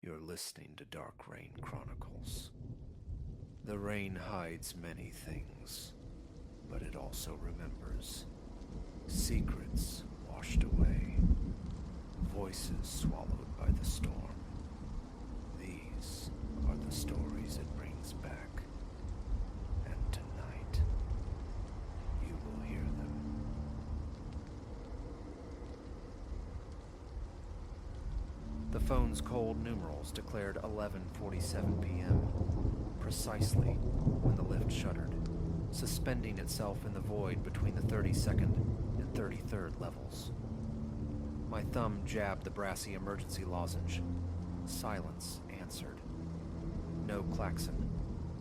You're listening to Dark Rain Chronicles. The rain hides many things, but it also remembers. Secrets washed away, voices swallowed by the storm. These are the stories it brings back, and tonight, you will hear them. The phone's cold numerals declared 11:47 p.m., precisely when the lift shuddered, suspending itself in the void between the 32nd and 33rd levels. My thumb jabbed the brassy emergency lozenge. Silence answered. No klaxon,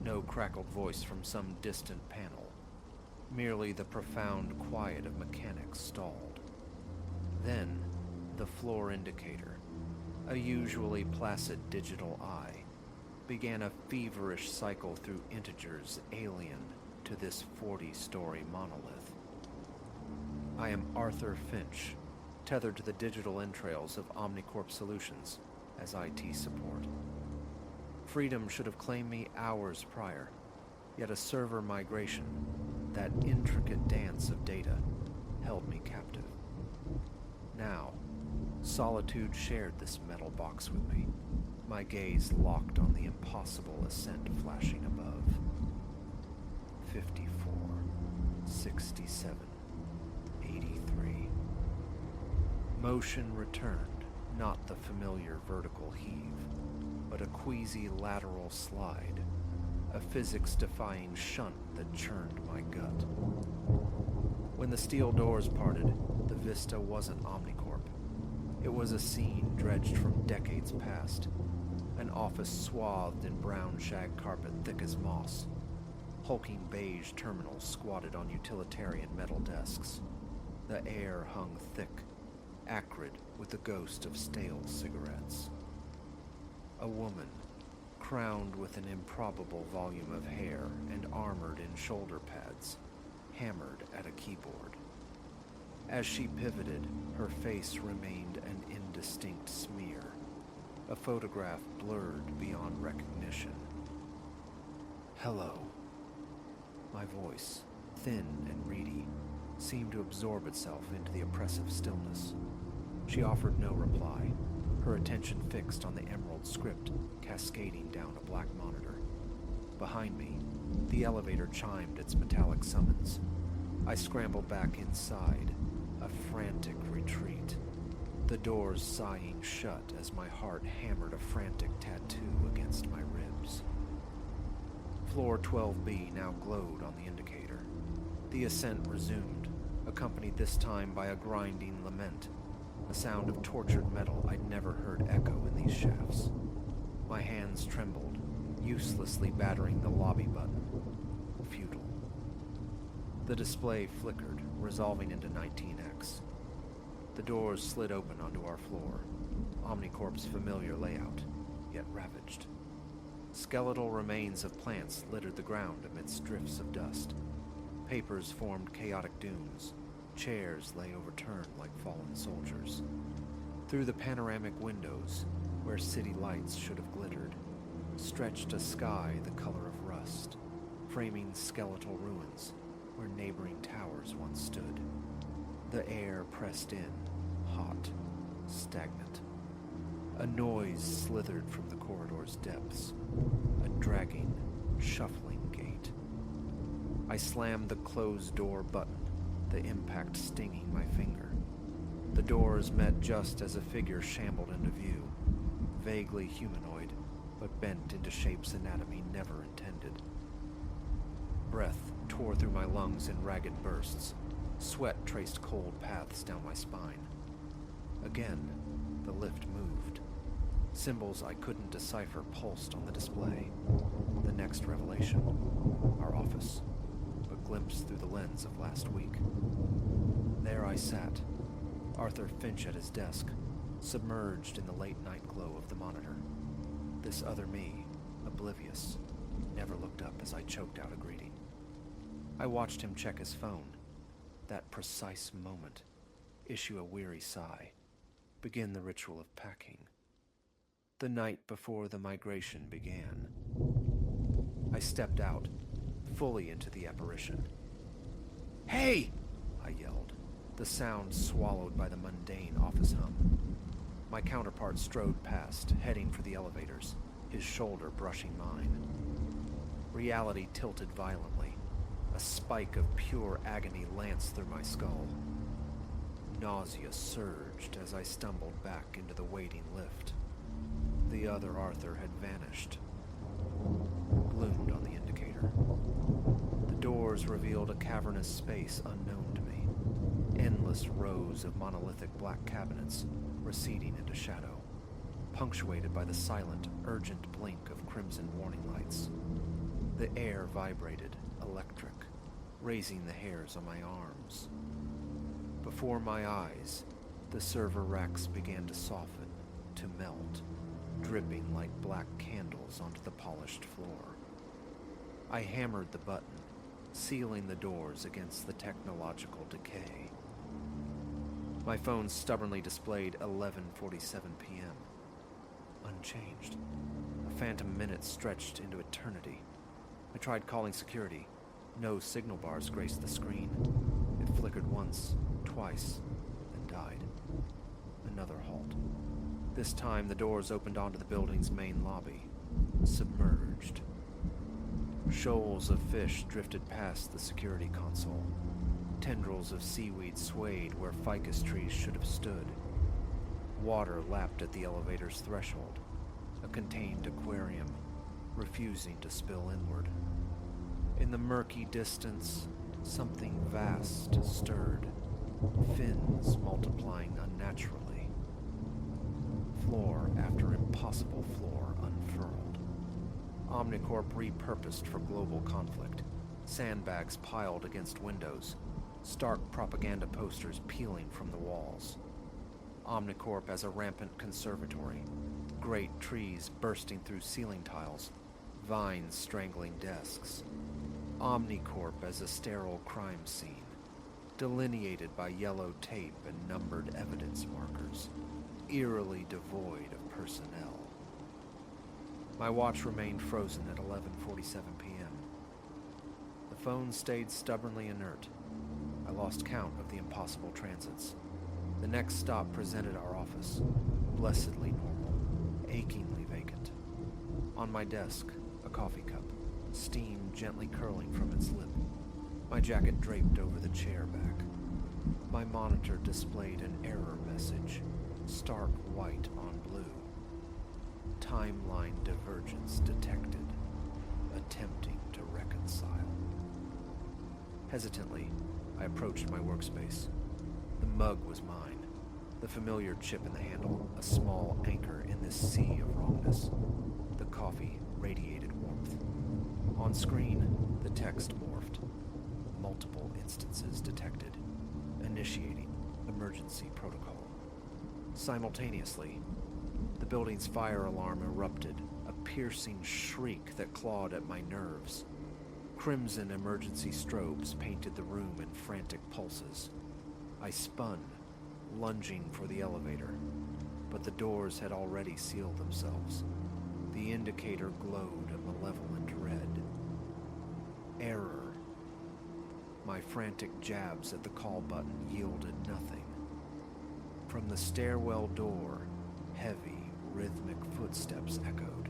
no crackled voice from some distant panel. Merely the profound quiet of mechanics stalled. Then, the floor indicator, a usually placid digital eye, began a feverish cycle through integers alien to this 40-story monolith. I am Arthur Finch, tethered to the digital entrails of Omnicorp Solutions as IT support. Freedom should have claimed me hours prior, yet a server migration, that intricate dance of data, held me captive. Now, solitude shared this metal box with me, my gaze locked on the impossible ascent flashing above. 54, 67, 83. Motion returned, not the familiar vertical heave, but a queasy lateral slide, a physics-defying shunt that churned my gut. When the steel doors parted, the vista wasn't Omnicorp. It was a scene dredged from decades past, an office swathed in brown shag carpet thick as moss, hulking beige terminals squatted on utilitarian metal desks. The air hung thick, acrid with the ghost of stale cigarettes. A woman, crowned with an improbable volume of hair and armored in shoulder pads, hammered at a keyboard. As she pivoted, her face remained an indistinct smear, a photograph blurred beyond recognition. Hello. My voice, thin and reedy, seemed to absorb itself into the oppressive stillness. She offered no reply, her attention fixed on the emerald script cascading down a black monitor. Behind me, the elevator chimed its metallic summons. I scrambled back inside, a frantic retreat, the doors sighing shut as my heart hammered a frantic tattoo against my ribs. Floor 12B now glowed on the indicator. The ascent resumed, accompanied this time by a grinding lament, a sound of tortured metal I'd never heard echo in these shafts. My hands trembled, uselessly battering the lobby button. Futile. The display flickered, resolving into 19X. The doors slid open onto our floor, Omnicorp's familiar layout, yet ravaged. Skeletal remains of plants littered the ground amidst drifts of dust. Papers formed chaotic dunes. Chairs lay overturned like fallen soldiers. Through the panoramic windows, where city lights should have glittered, stretched a sky the color of rust, framing skeletal ruins where neighboring towers once stood. The air pressed in, hot, stagnant. A noise slithered from the corridor's depths, a dragging, shuffling gait. I slammed the closed door button, the impact stinging my finger. The doors met just as a figure shambled into view, vaguely humanoid, but bent into shapes anatomy never intended. Breath tore through my lungs in ragged bursts. Sweat traced cold paths down my spine. Again, the lift moved. Symbols I couldn't decipher pulsed on the display. The next revelation, our office, a glimpse through the lens of last week. There I sat, Arthur Finch at his desk, submerged in the late-night glow of the monitor. This other me, oblivious, never looked up as I choked out a greeting. I watched him check his phone, that precise moment, issue a weary sigh, begin the ritual of packing. the night before the migration began. I stepped out, fully into the apparition. "Hey!" I yelled, the sound swallowed by the mundane office hum. My counterpart strode past, heading for the elevators, his shoulder brushing mine. Reality tilted violently. A spike of pure agony lanced through my skull. Nausea surged as I stumbled back into the waiting lift. The other Arthur had vanished. Gloomed on the indicator. The doors revealed a cavernous space unknown to me. Endless rows of monolithic black cabinets receding into shadow, punctuated by the silent, urgent blink of crimson warning lights. The air vibrated, electric, raising the hairs on my arms. Before my eyes, the server racks began to soften, to melt, dripping like black candles onto the polished floor. I hammered the button, sealing the doors against the technological decay. My phone stubbornly displayed 11:47 p.m. Unchanged. A phantom minute stretched into eternity. I tried calling security. No signal bars graced the screen. It flickered once, twice, and died. Another halt. This time the doors opened onto the building's main lobby, submerged. Shoals of fish drifted past the security console. Tendrils of seaweed swayed where ficus trees should have stood. Water lapped at the elevator's threshold, a contained aquarium, refusing to spill inward. In the murky distance, something vast stirred, fins multiplying unnaturally. Floor after impossible floor unfurled. Omnicorp repurposed for global conflict. Sandbags piled against windows. Stark propaganda posters peeling from the walls. Omnicorp as a rampant conservatory. Great trees bursting through ceiling tiles. Vines strangling desks. Omnicorp as a sterile crime scene. Delineated by yellow tape and numbered evidence markers. Eerily devoid of personnel. My watch remained frozen at 11:47 p.m. The phone stayed stubbornly inert. I lost count of the impossible transits. The next stop presented our office, blessedly normal, achingly vacant. On my desk, a coffee cup, steam gently curling from its lip. My jacket draped over the chair back. My monitor displayed an error message, stark white on blue. Timeline divergence detected, attempting to reconcile. Hesitantly, I approached my workspace. The mug was mine, the familiar chip in the handle, a small anchor in this sea of wrongness. The coffee radiated warmth. On screen, the text morphed. Multiple instances detected, initiating emergency protocol. Simultaneously, the building's fire alarm erupted, a piercing shriek that clawed at my nerves. Crimson emergency strobes painted the room in frantic pulses. I spun, lunging for the elevator, but the doors had already sealed themselves. The indicator glowed a malevolent red. Error. My frantic jabs at the call button yielded nothing. From the stairwell door, heavy, rhythmic footsteps echoed.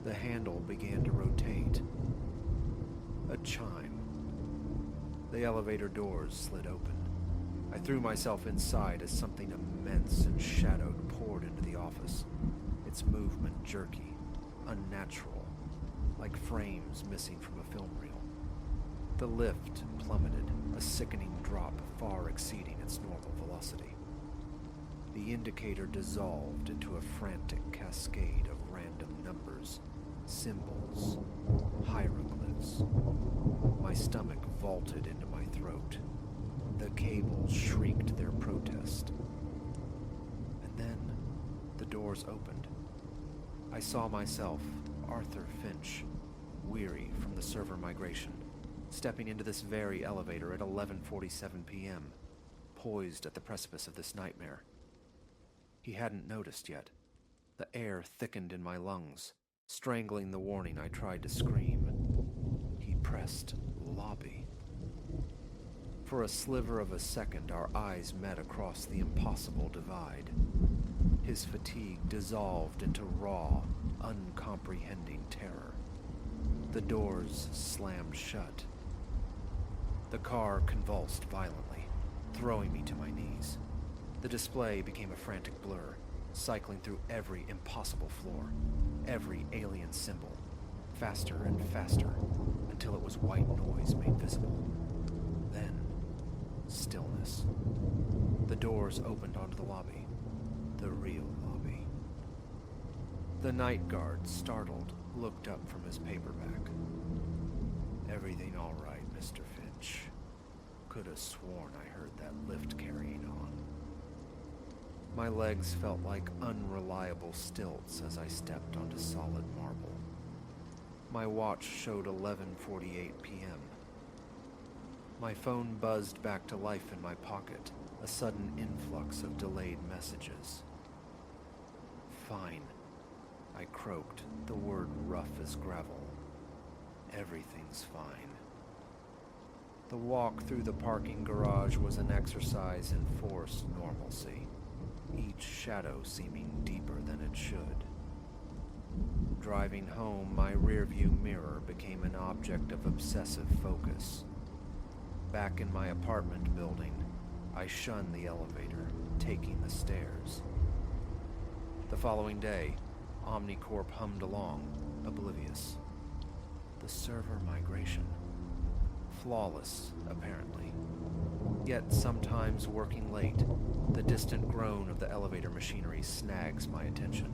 The handle began to rotate. A chime. The elevator doors slid open. I threw myself inside as something immense and shadowed poured into the office, its movement jerky, unnatural, like frames missing from a film reel. The lift plummeted, a sickening drop far exceeding its normal velocity. The indicator dissolved into a frantic cascade of random numbers, symbols, hieroglyphs. My stomach vaulted into my throat. The cables shrieked their protest. And then the doors opened. I saw myself, Arthur Finch, weary from the server migration, stepping into this very elevator at 11:47 p.m., poised at the precipice of this nightmare. He hadn't noticed yet. The air thickened in my lungs, strangling the warning I tried to scream. He pressed lobby. For a sliver of a second, our eyes met across the impossible divide. His fatigue dissolved into raw, uncomprehending terror. The doors slammed shut. The car convulsed violently, throwing me to my knees. The display became a frantic blur, cycling through every impossible floor, every alien symbol, faster and faster, until it was white noise made visible. Then, stillness. The doors opened onto the lobby. The real lobby. The night guard, startled, looked up from his paperback. "Everything all right, Mr. Finch? Could have sworn I heard that lift carrying on." My legs felt like unreliable stilts as I stepped onto solid marble. My watch showed 11:48 p.m. My phone buzzed back to life in my pocket, a sudden influx of delayed messages. "Fine," I croaked, the word rough as gravel. "Everything's fine." The walk through the parking garage was an exercise in forced normalcy, each shadow seeming deeper than it should. Driving home, my rearview mirror became an object of obsessive focus. Back in my apartment building, I shunned the elevator, taking the stairs. The following day, Omnicorp hummed along, oblivious. The server migration. Flawless, apparently. Yet sometimes working late, the distant groan of the elevator machinery snags my attention,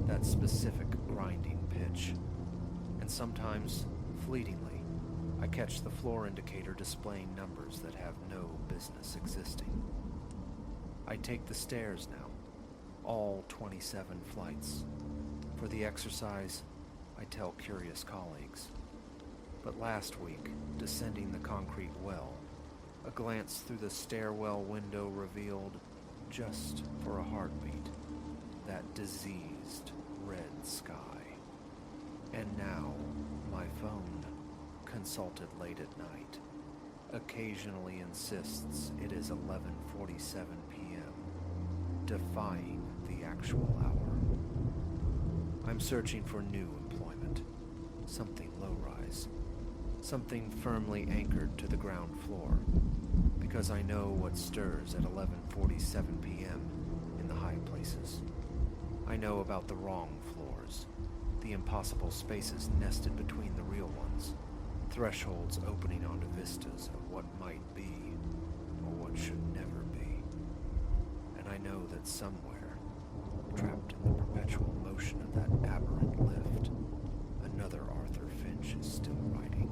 that specific grinding pitch. And sometimes, fleetingly, I catch the floor indicator displaying numbers that have no business existing. I take the stairs now, all 27 flights. For the exercise, I tell curious colleagues. But last week, descending the concrete well, a glance through the stairwell window revealed, just for a heartbeat, that diseased red sky. And now, my phone, consulted late at night, occasionally insists it is 11:47 p.m., defying the actual hour. I'm searching for new employment, something low-rise, something firmly anchored to the ground floor, because I know what stirs at 11:47 p.m. in the high places. I know about the wrong floors, the impossible spaces nested between the real ones, thresholds opening onto vistas of what might be, or what should never be. And I know that somewhere, trapped in the perpetual motion of that aberrant lift, another Arthur Finch is still writing,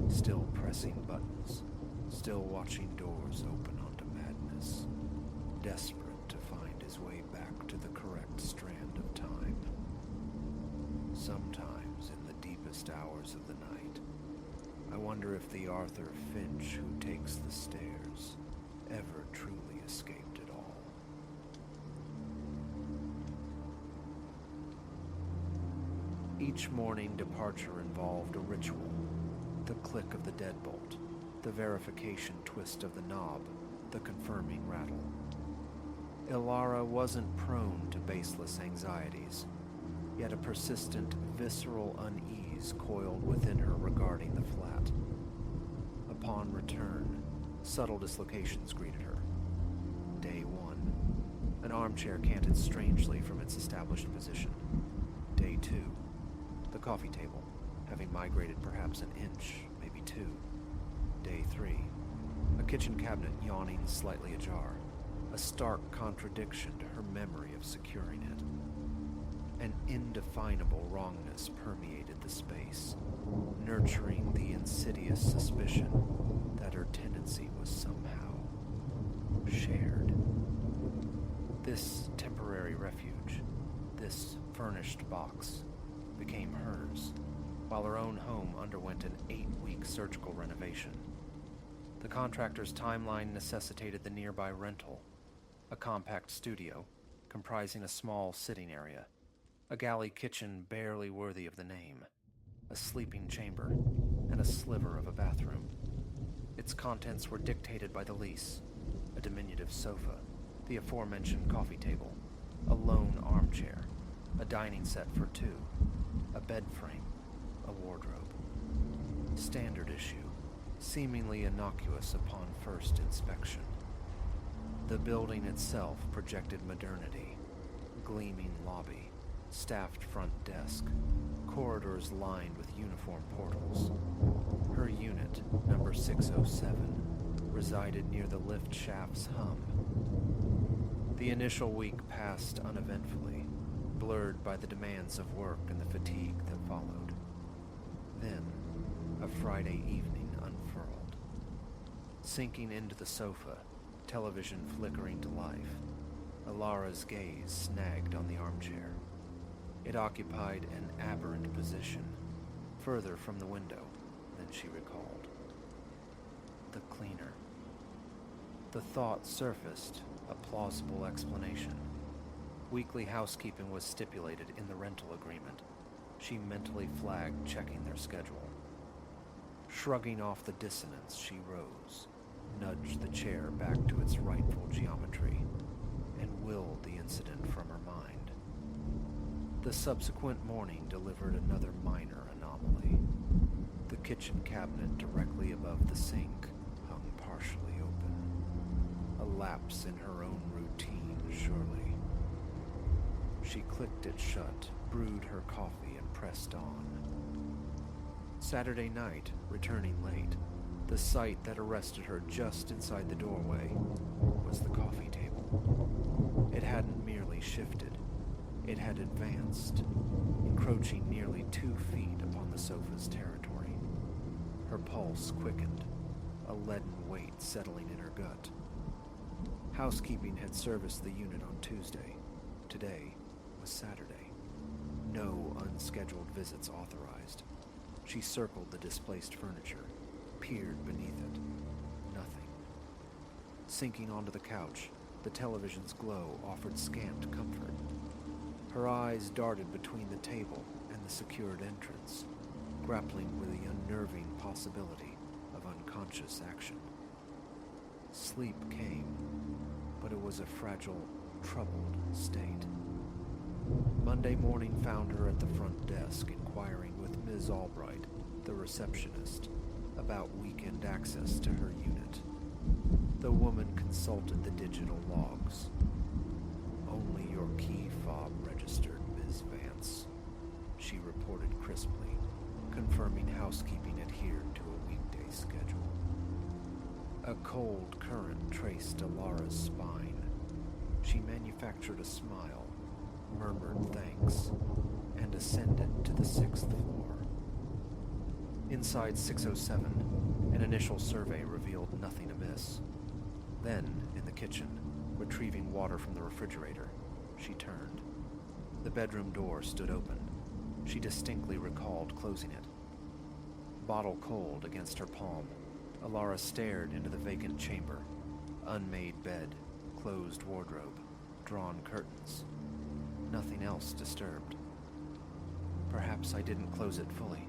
still pressing buttons, still watching doors open onto madness, desperate to find his way back to the correct strand of time. Sometimes, in the deepest hours of the night, I wonder if the Arthur Finch who takes the stairs ever truly escaped it all. Each morning departure involved a ritual, the click of the deadbolt, the verification twist of the knob, the confirming rattle. Ilara wasn't prone to baseless anxieties, yet a persistent, visceral unease coiled within her regarding the flat. Upon return, subtle dislocations greeted her. Day 1. An armchair canted strangely from its established position. Day 2. The coffee table, having migrated perhaps an inch, maybe 2. Day 3. A kitchen cabinet yawning slightly ajar, a stark contradiction to her memory of securing it. An indefinable wrongness permeated the space, nurturing the insidious suspicion that her tenancy was somehow shared. This temporary refuge, this furnished box, became hers, while her own home underwent an 8-week surgical renovation. The contractor's timeline necessitated the nearby rental, a compact studio comprising a small sitting area, A galley kitchen barely worthy of the name, a sleeping chamber, and a sliver of a bathroom. Its contents were dictated by the lease: a diminutive sofa, the aforementioned coffee table, a lone armchair, a dining set for two, a bed frame, a wardrobe. Standard issue, seemingly innocuous upon first inspection. The building itself projected modernity: gleaming lobby, staffed front desk, corridors lined with uniform portals. Her unit, number 607, resided near the lift shaft's hum. The initial week passed uneventfully, blurred by the demands of work and the fatigue that followed. Then, a Friday evening unfurled. Sinking into the sofa, television flickering to life, Alara's gaze snagged on the armchair. It occupied an aberrant position, further from the window than she recalled. The cleaner. The thought surfaced, a plausible explanation. Weekly housekeeping was stipulated in the rental agreement. She mentally flagged checking their schedule. Shrugging off the dissonance, she rose, nudged the chair back to its rightful geometry, and willed the incident from her mind. The subsequent morning delivered another minor anomaly. The kitchen cabinet directly above the sink hung partially open. A lapse in her own routine, surely. She clicked it shut, brewed her coffee, and pressed on. Saturday night, returning late, the sight that arrested her just inside the doorway was the coffee table. It hadn't merely shifted. It had advanced, encroaching nearly 2 feet upon the sofa's territory. Her pulse quickened, a leaden weight settling in her gut. Housekeeping had serviced the unit on Tuesday. Today was Saturday. No unscheduled visits authorized. She circled the displaced furniture, peered beneath it. Nothing. Sinking onto the couch, the television's glow offered scant comfort. Her eyes darted between the table and the secured entrance, grappling with the unnerving possibility of unconscious action. Sleep came, but it was a fragile, troubled state. Monday morning found her at the front desk inquiring with Ms. Albright, the receptionist, about weekend access to her unit. The woman consulted the digital logs. "Only your key fob registered, Ms. Vance," she reported crisply, confirming housekeeping adhered to a weekday schedule. A cold current traced Alara's spine. She manufactured a smile, murmured thanks, and ascended to the 6th floor. Inside 607, an initial survey revealed nothing amiss. Then, in the kitchen, retrieving water from the refrigerator, she turned. The bedroom door stood open. She distinctly recalled closing it. Bottle cold against her palm, Alara stared into the vacant chamber. Unmade bed, closed wardrobe, drawn curtains. Nothing else disturbed. Perhaps I didn't close it fully.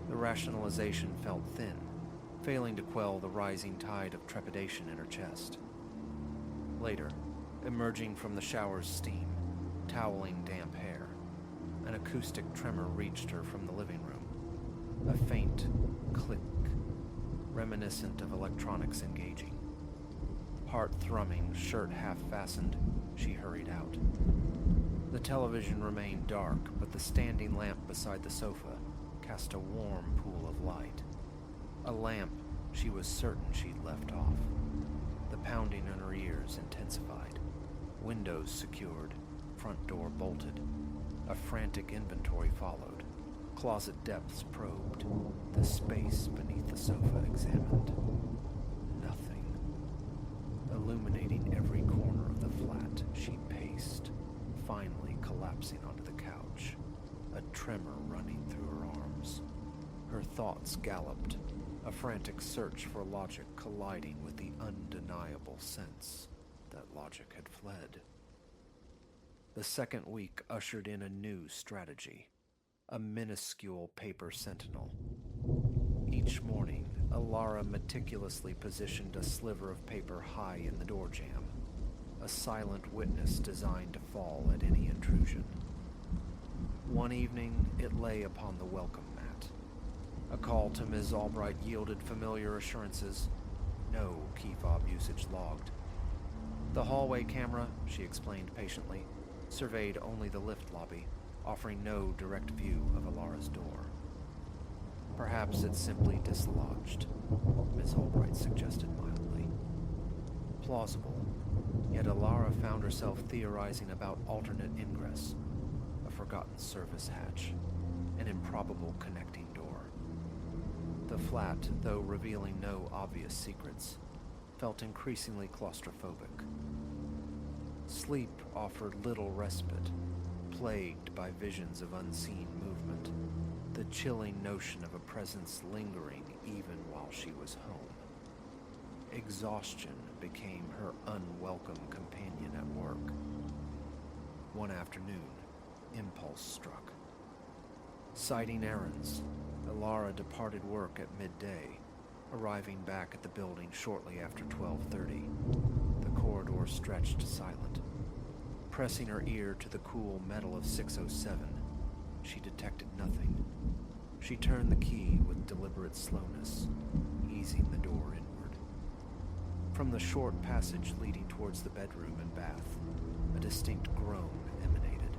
The rationalization felt thin, failing to quell the rising tide of trepidation in her chest. Later, emerging from the shower's steam, toweling damp hair, an acoustic tremor reached her from the living room. A faint click, reminiscent of electronics engaging. Heart thrumming, shirt half fastened, she hurried out. The television remained dark, but the standing lamp beside the sofa cast a warm pool of light. A lamp she was certain she'd left off. The pounding in her ears intensified. Windows secured, front door bolted. A frantic inventory followed. Closet depths probed. The space beneath the sofa examined. Nothing. Illuminating every corner of the flat, she paced, finally collapsing onto the couch, a tremor running through her arms. Her thoughts galloped, a frantic search for logic colliding with the undeniable sense that logic had fled. The second week ushered in a new strategy, a minuscule paper sentinel. Each morning, Alara meticulously positioned a sliver of paper high in the door jamb, a silent witness designed to fall at any intrusion. One evening, it lay upon the welcome mat. A call to Ms. Albright yielded familiar assurances. No key fob usage logged. The hallway camera, she explained patiently, surveyed only the lift lobby, offering no direct view of Alara's door. Perhaps it's simply dislodged, Ms. Albright suggested mildly. Plausible, yet Alara found herself theorizing about alternate ingress, a forgotten service hatch, an improbable connecting door. The flat, though revealing no obvious secrets, felt increasingly claustrophobic. Sleep offered little respite, plagued by visions of unseen movement, the chilling notion of a presence lingering even while she was home. Exhaustion became her unwelcome companion at work. One afternoon, impulse struck. Citing errands, Alara departed work at midday, arriving back at the building shortly after 12:30. The corridor stretched silent. Pressing her ear to the cool metal of 607, she detected nothing. She turned the key with deliberate slowness, easing the door inward. From the short passage leading towards the bedroom and bath, a distinct groan emanated,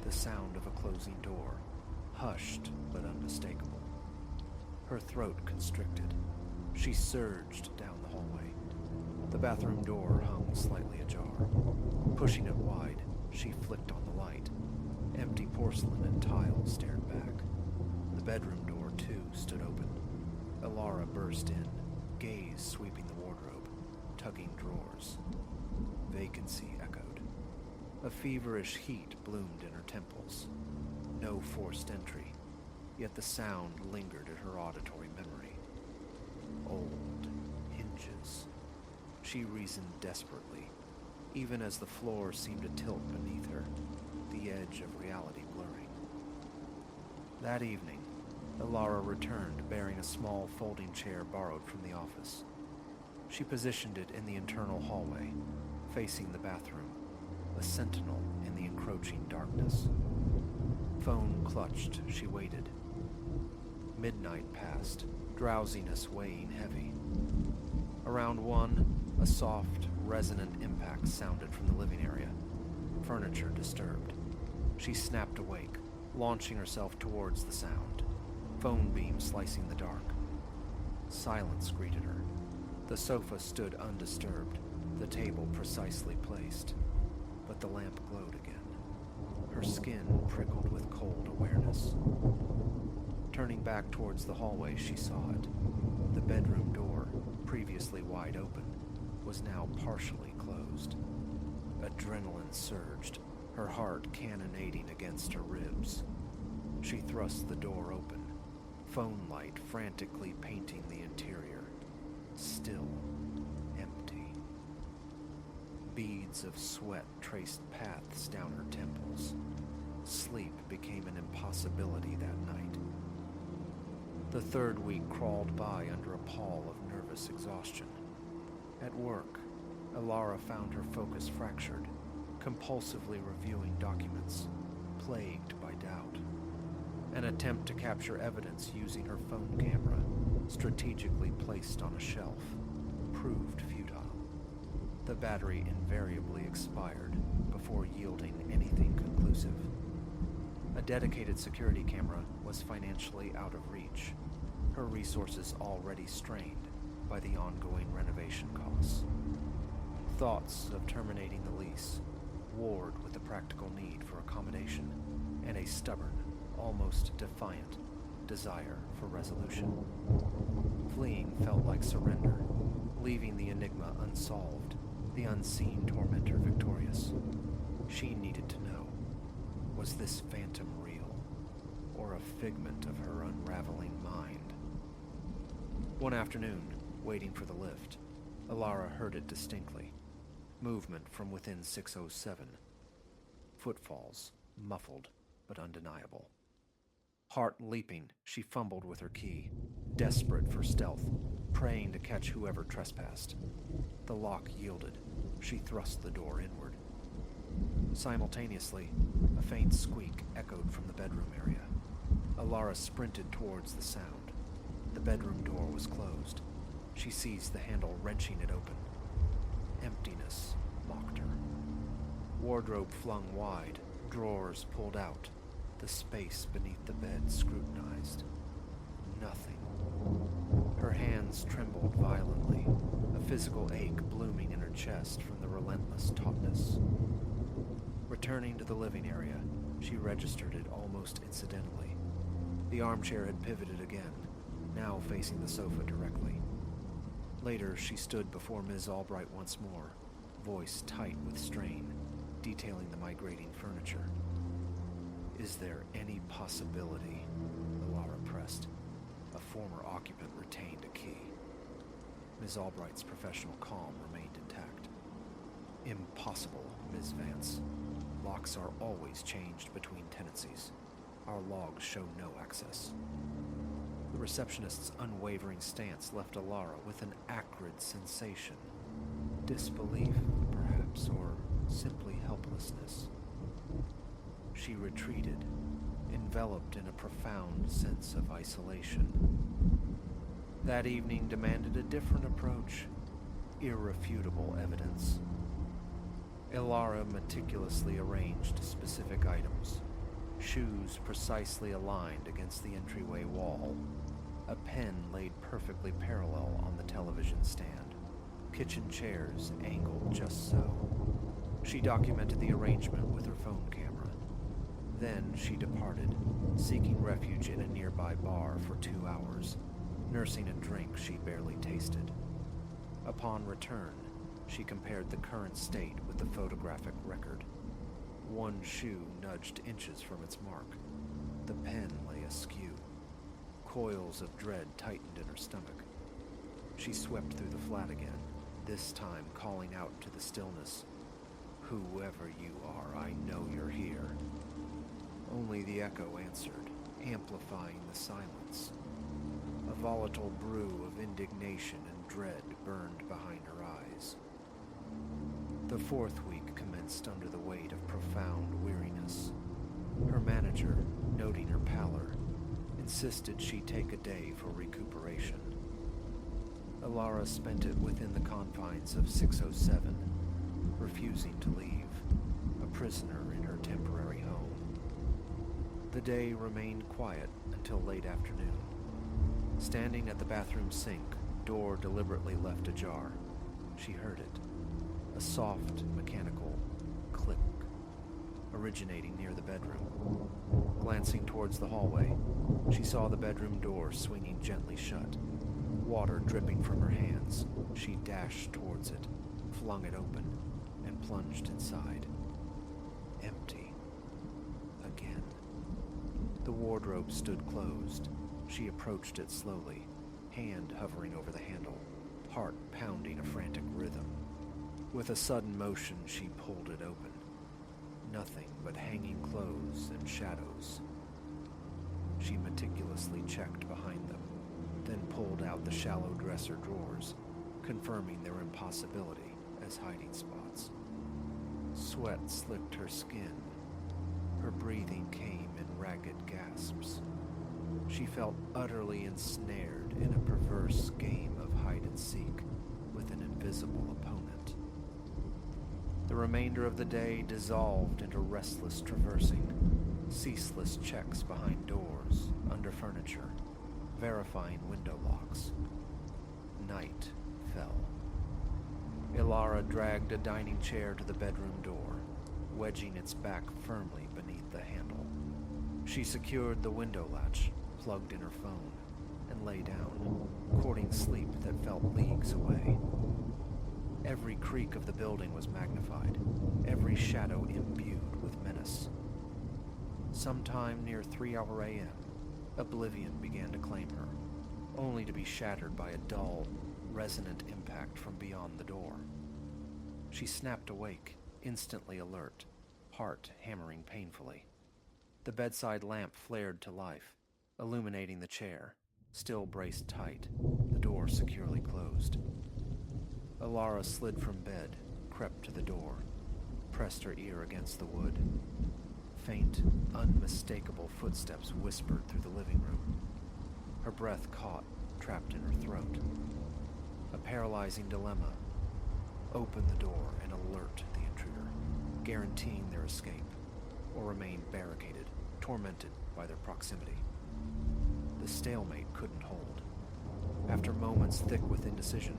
the sound of a closing door, hushed but unmistakable. Her throat constricted. She surged down the hallway. The bathroom door hung slightly ajar. Pushing it wide, she flicked on the light. Empty porcelain and tile stared back. The bedroom door, too, stood open. Alara burst in, gaze sweeping the wardrobe, tugging drawers. Vacancy echoed. A feverish heat bloomed in her temples. No forced entry, yet the sound lingered in her auditory memory. Old hinges. She reasoned desperately, even as the floor seemed to tilt beneath her, the edge of reality blurring. That evening, Alara returned bearing a small folding chair borrowed from the office. She positioned it in the internal hallway, facing the bathroom, a sentinel in the encroaching darkness. Phone clutched, she waited. Midnight passed, drowsiness weighing heavy. Around 1, a soft, resonant impact sounded from the living area, furniture disturbed. She snapped awake, launching herself towards the sound, phone beam slicing the dark. Silence greeted her. The sofa stood undisturbed, the table precisely placed, but the lamp glowed again. Her skin prickled with cold awareness. Turning back towards the hallway, she saw it. The bedroom door, previously wide open, was now partially closed. Adrenaline surged, her heart cannonading against her ribs. She thrust the door open, phone light frantically painting the interior. Still empty. Beads of sweat traced paths down her temples. Sleep became an impossibility that night. The third week crawled by under a pall of nervous exhaustion. At work, Alara found her focus fractured, compulsively reviewing documents, plagued by doubt. An attempt to capture evidence using her phone camera, strategically placed on a shelf, proved futile. The battery invariably expired before yielding anything conclusive. A dedicated security camera was financially out of reach, her resources already strained by the ongoing renovation costs. Thoughts of terminating the lease warred with the practical need for accommodation and a stubborn, almost defiant desire for resolution. Fleeing felt like surrender, leaving the enigma unsolved, the unseen tormentor victorious. She needed to know, was this phantom real, or a figment of her unraveling mind? One afternoon, waiting for the lift, Alara heard it distinctly. Movement from within 607. Footfalls, muffled but undeniable. Heart leaping, she fumbled with her key, desperate for stealth, praying to catch whoever trespassed. The lock yielded. She thrust the door inward. Simultaneously, a faint squeak echoed from the bedroom area. Alara sprinted towards the sound. The bedroom door was closed. She seized the handle, wrenching it open. Emptiness mocked her. Wardrobe flung wide, drawers pulled out, the space beneath the bed scrutinized. Nothing. Her hands trembled violently, a physical ache blooming in her chest from the relentless tautness. Returning to the living area, she registered it almost incidentally. The armchair had pivoted again, now facing the sofa directly. Later, she stood before Ms. Albright once more, voice tight with strain, detailing the migrating furniture. "Is there any possibility?" Alara pressed. A former occupant retained a key. Ms. Albright's professional calm remained intact. "Impossible, Ms. Vance. Locks are always changed between tenancies. Our logs show no access." The receptionist's unwavering stance left Alara with an acrid sensation. Disbelief, perhaps, or simply helplessness. She retreated, enveloped in a profound sense of isolation. That evening demanded a different approach, irrefutable evidence. Alara meticulously arranged specific items, shoes precisely aligned against the entryway wall, a pen laid perfectly parallel on the television stand, kitchen chairs angled just so. She documented the arrangement with her phone camera. Then she departed, seeking refuge in a nearby bar for 2 hours, nursing a drink she barely tasted. Upon return, she compared the current state with the photographic record. One shoe nudged inches from its mark. The pen lay askew. Coils of dread tightened in her stomach. She swept through the flat again, this time calling out to the stillness, "Whoever you are, I know you're here." Only the echo answered, amplifying the silence. A volatile brew of indignation and dread burned behind her eyes. The fourth week commenced under the weight of profound weariness. Her manager, noting her pallor, insisted she take a day for recuperation. Alara spent it within the confines of 607, refusing to leave, a prisoner in her temporary home. The day remained quiet until late afternoon. Standing at the bathroom sink, door deliberately left ajar, she heard it, a soft, mechanical click, originating near the bedroom. Glancing towards the hallway, she saw the bedroom door swinging gently shut. Water dripping from her hands, she dashed towards it, flung it open, and plunged inside. Empty. Again. The wardrobe stood closed. She approached it slowly, hand hovering over the handle, heart pounding a frantic rhythm. With a sudden motion, she pulled it open. Nothing but hanging clothes and shadows. She meticulously checked behind them, then pulled out the shallow dresser drawers, confirming their impossibility as hiding spots. Sweat slicked her skin. Her breathing came in ragged gasps. She felt utterly ensnared in a perverse game of hide-and-seek with an invisible opponent. The remainder of the day dissolved into restless traversing, ceaseless checks behind doors, under furniture, verifying window locks. Night fell. Alara dragged a dining chair to the bedroom door, wedging its back firmly beneath the handle. She secured the window latch, plugged in her phone, and lay down, courting sleep that felt leagues away. Every creak of the building was magnified, every shadow imbued with menace. Sometime near 3 a.m., oblivion began to claim her, only to be shattered by a dull, resonant impact from beyond the door. She snapped awake, instantly alert, heart hammering painfully. The bedside lamp flared to life, illuminating the chair, still braced tight, the door securely closed. Alara slid from bed, crept to the door, pressed her ear against the wood. Faint, unmistakable footsteps whispered through the living room. Her breath caught, trapped in her throat. A paralyzing dilemma. Open the door and alert the intruder, guaranteeing their escape, or remain barricaded, tormented by their proximity. The stalemate couldn't hold. After moments thick with indecision,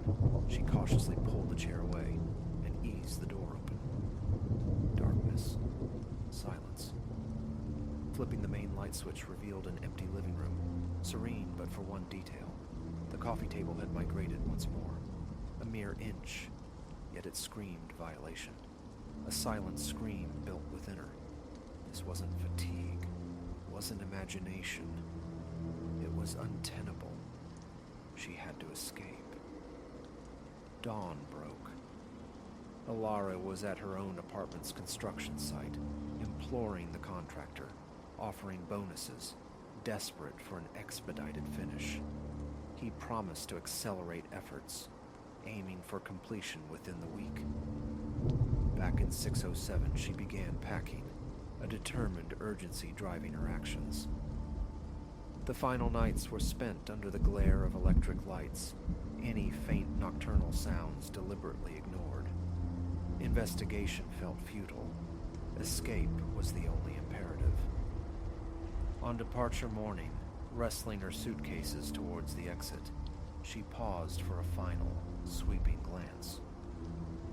she cautiously pulled the chair away and eased the door open. Darkness. Silence. Flipping the main light switch revealed an empty living room, serene but for one detail. The coffee table had migrated once more. A mere inch, yet it screamed violation. A silent scream built within her. This wasn't fatigue, wasn't imagination. It was untenable. She had to escape. Dawn broke. Alara was at her own apartment's construction site, imploring the contractor, offering bonuses, desperate for an expedited finish. He promised to accelerate efforts, aiming for completion within the week. Back in 607, she began packing, a determined urgency driving her actions. The final nights were spent under the glare of electric lights, any faint nocturnal sounds deliberately ignored. Investigation felt futile. Escape was the only imperative. On departure morning, wrestling her suitcases towards the exit, she paused for a final, sweeping glance.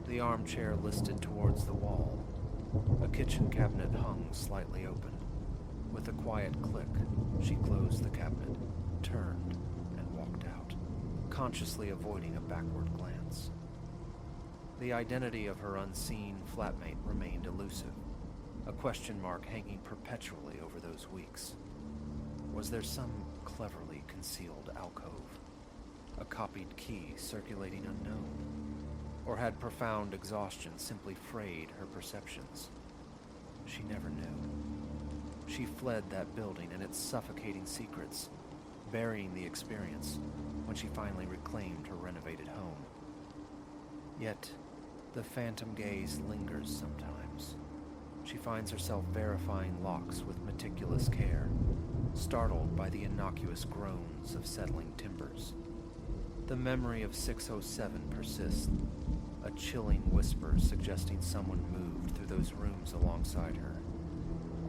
The armchair listed towards the wall. A kitchen cabinet hung slightly open. With a quiet click, she closed the cabinet, turned, and walked out, consciously avoiding a backward glance. The identity of her unseen flatmate remained elusive, a question mark hanging perpetually over those weeks. Was there some cleverly concealed alcove, a copied key circulating unknown? Or had profound exhaustion simply frayed her perceptions? She never knew. She fled that building and its suffocating secrets, burying the experience when she finally reclaimed her renovated home. Yet, the phantom gaze lingers sometimes. She finds herself verifying locks with meticulous care, startled by the innocuous groans of settling timbers. The memory of 607 persists, a chilling whisper suggesting someone moved through those rooms alongside her,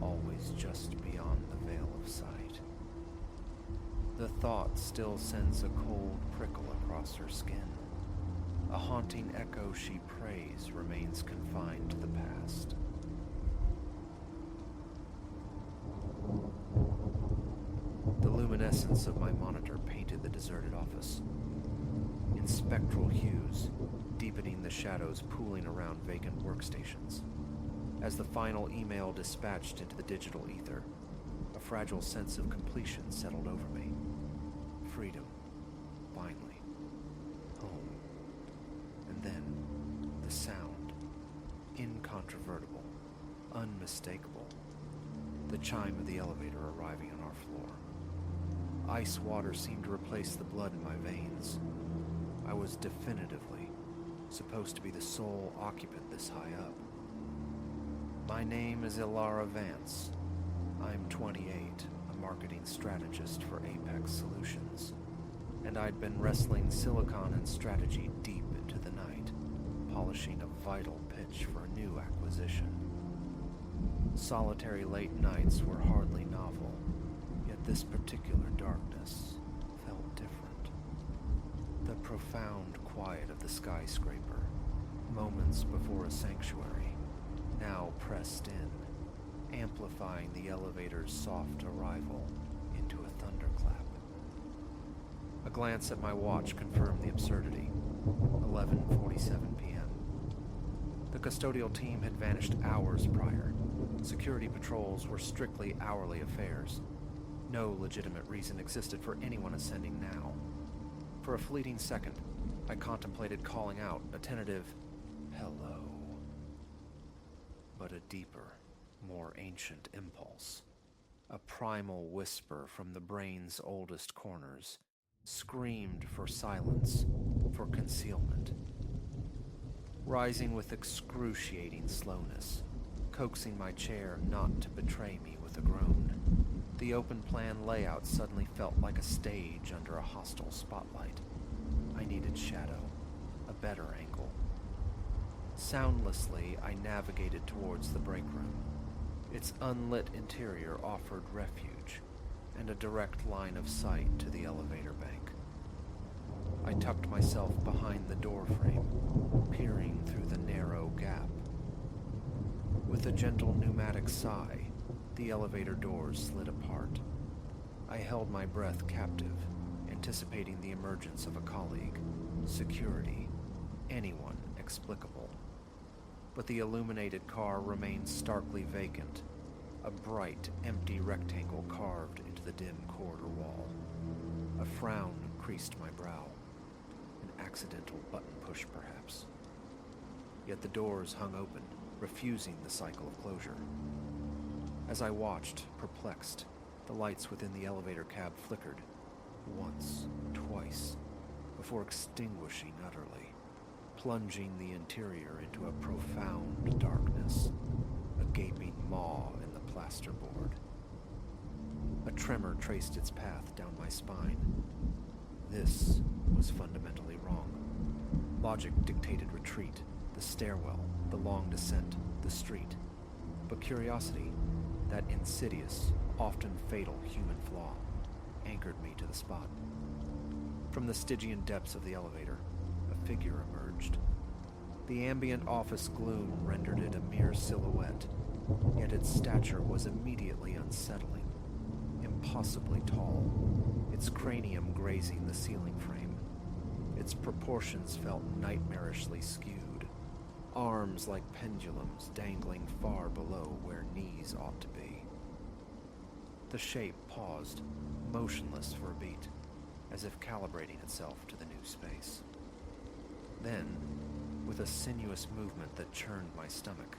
always just beyond the veil of sight. The thought still sends a cold prickle across her skin. A haunting echo she prays remains confined to the past. The luminescence of my monitor painted the deserted office. In spectral hues, deepening the shadows pooling around vacant workstations. As the final email dispatched into the digital ether, a fragile sense of completion settled over me. Freedom, finally. Home. And then, the sound. Incontrovertible. Unmistakable. The chime of the elevator arriving on our floor. Ice water seemed to replace the blood in my veins. I was definitively supposed to be the sole occupant this high up. My name is Alara Vance. I'm 28, a marketing strategist for Apex Solutions, and I'd been wrestling silicon and strategy deep into the night, polishing a vital pitch for a new acquisition. Solitary late nights were hardly novel, yet this particular darkness felt different. The profound quiet of the skyscraper, moments before a sanctuary, now pressed in, amplifying the elevator's soft arrival into a thunderclap. A glance at my watch confirmed the absurdity. 11:47 p.m. The custodial team had vanished hours prior. Security patrols were strictly hourly affairs. No legitimate reason existed for anyone ascending now. For a fleeting second, I contemplated calling out a tentative hello. But a deeper, more ancient impulse. A primal whisper from the brain's oldest corners screamed for silence, for concealment. Rising with excruciating slowness, coaxing my chair not to betray me with a groan, the open-plan layout suddenly felt like a stage under a hostile spotlight. I needed shadow, a better angle. Soundlessly, I navigated towards the break room. Its unlit interior offered refuge and a direct line of sight to the elevator bank. I tucked myself behind the doorframe, peering through the narrow gap. With a gentle pneumatic sigh, the elevator doors slid apart. I held my breath captive, anticipating the emergence of a colleague, security, anyone explicable. But the illuminated car remained starkly vacant, a bright, empty rectangle carved into the dim corridor wall. A frown creased my brow. An accidental button push, perhaps. Yet the doors hung open, refusing the cycle of closure. As I watched, perplexed, the lights within the elevator cab flickered, once, twice, before extinguishing utterly, plunging the interior into a profound darkness, a gaping maw in the plasterboard. A tremor traced its path down my spine. This was fundamentally wrong. Logic dictated retreat, the stairwell, the long descent, the street. But curiosity, that insidious, often fatal human flaw, anchored me to the spot. From the Stygian depths of the elevator, a figure emerged. The ambient office gloom rendered it a mere silhouette, yet its stature was immediately unsettling. Impossibly tall, its cranium grazing the ceiling frame. Its proportions felt nightmarishly skewed, arms like pendulums dangling far below where knees ought to be. The shape paused, motionless for a beat, as if calibrating itself to the new space. Then, with a sinuous movement that churned my stomach,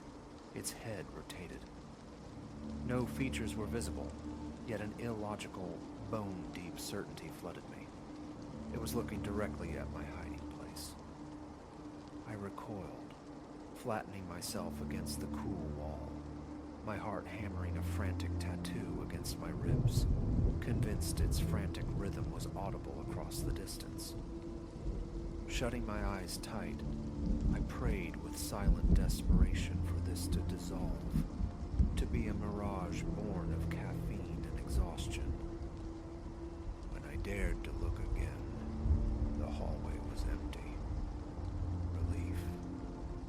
its head rotated. No features were visible, yet an illogical, bone-deep certainty flooded me. It was looking directly at my hiding place. I recoiled, flattening myself against the cool wall, my heart hammering a frantic tattoo against my ribs, convinced its frantic rhythm was audible across the distance. Shutting my eyes tight, I prayed with silent desperation for this to dissolve, to be a mirage born of caffeine and exhaustion. When I dared to look again, the hallway was empty. Relief,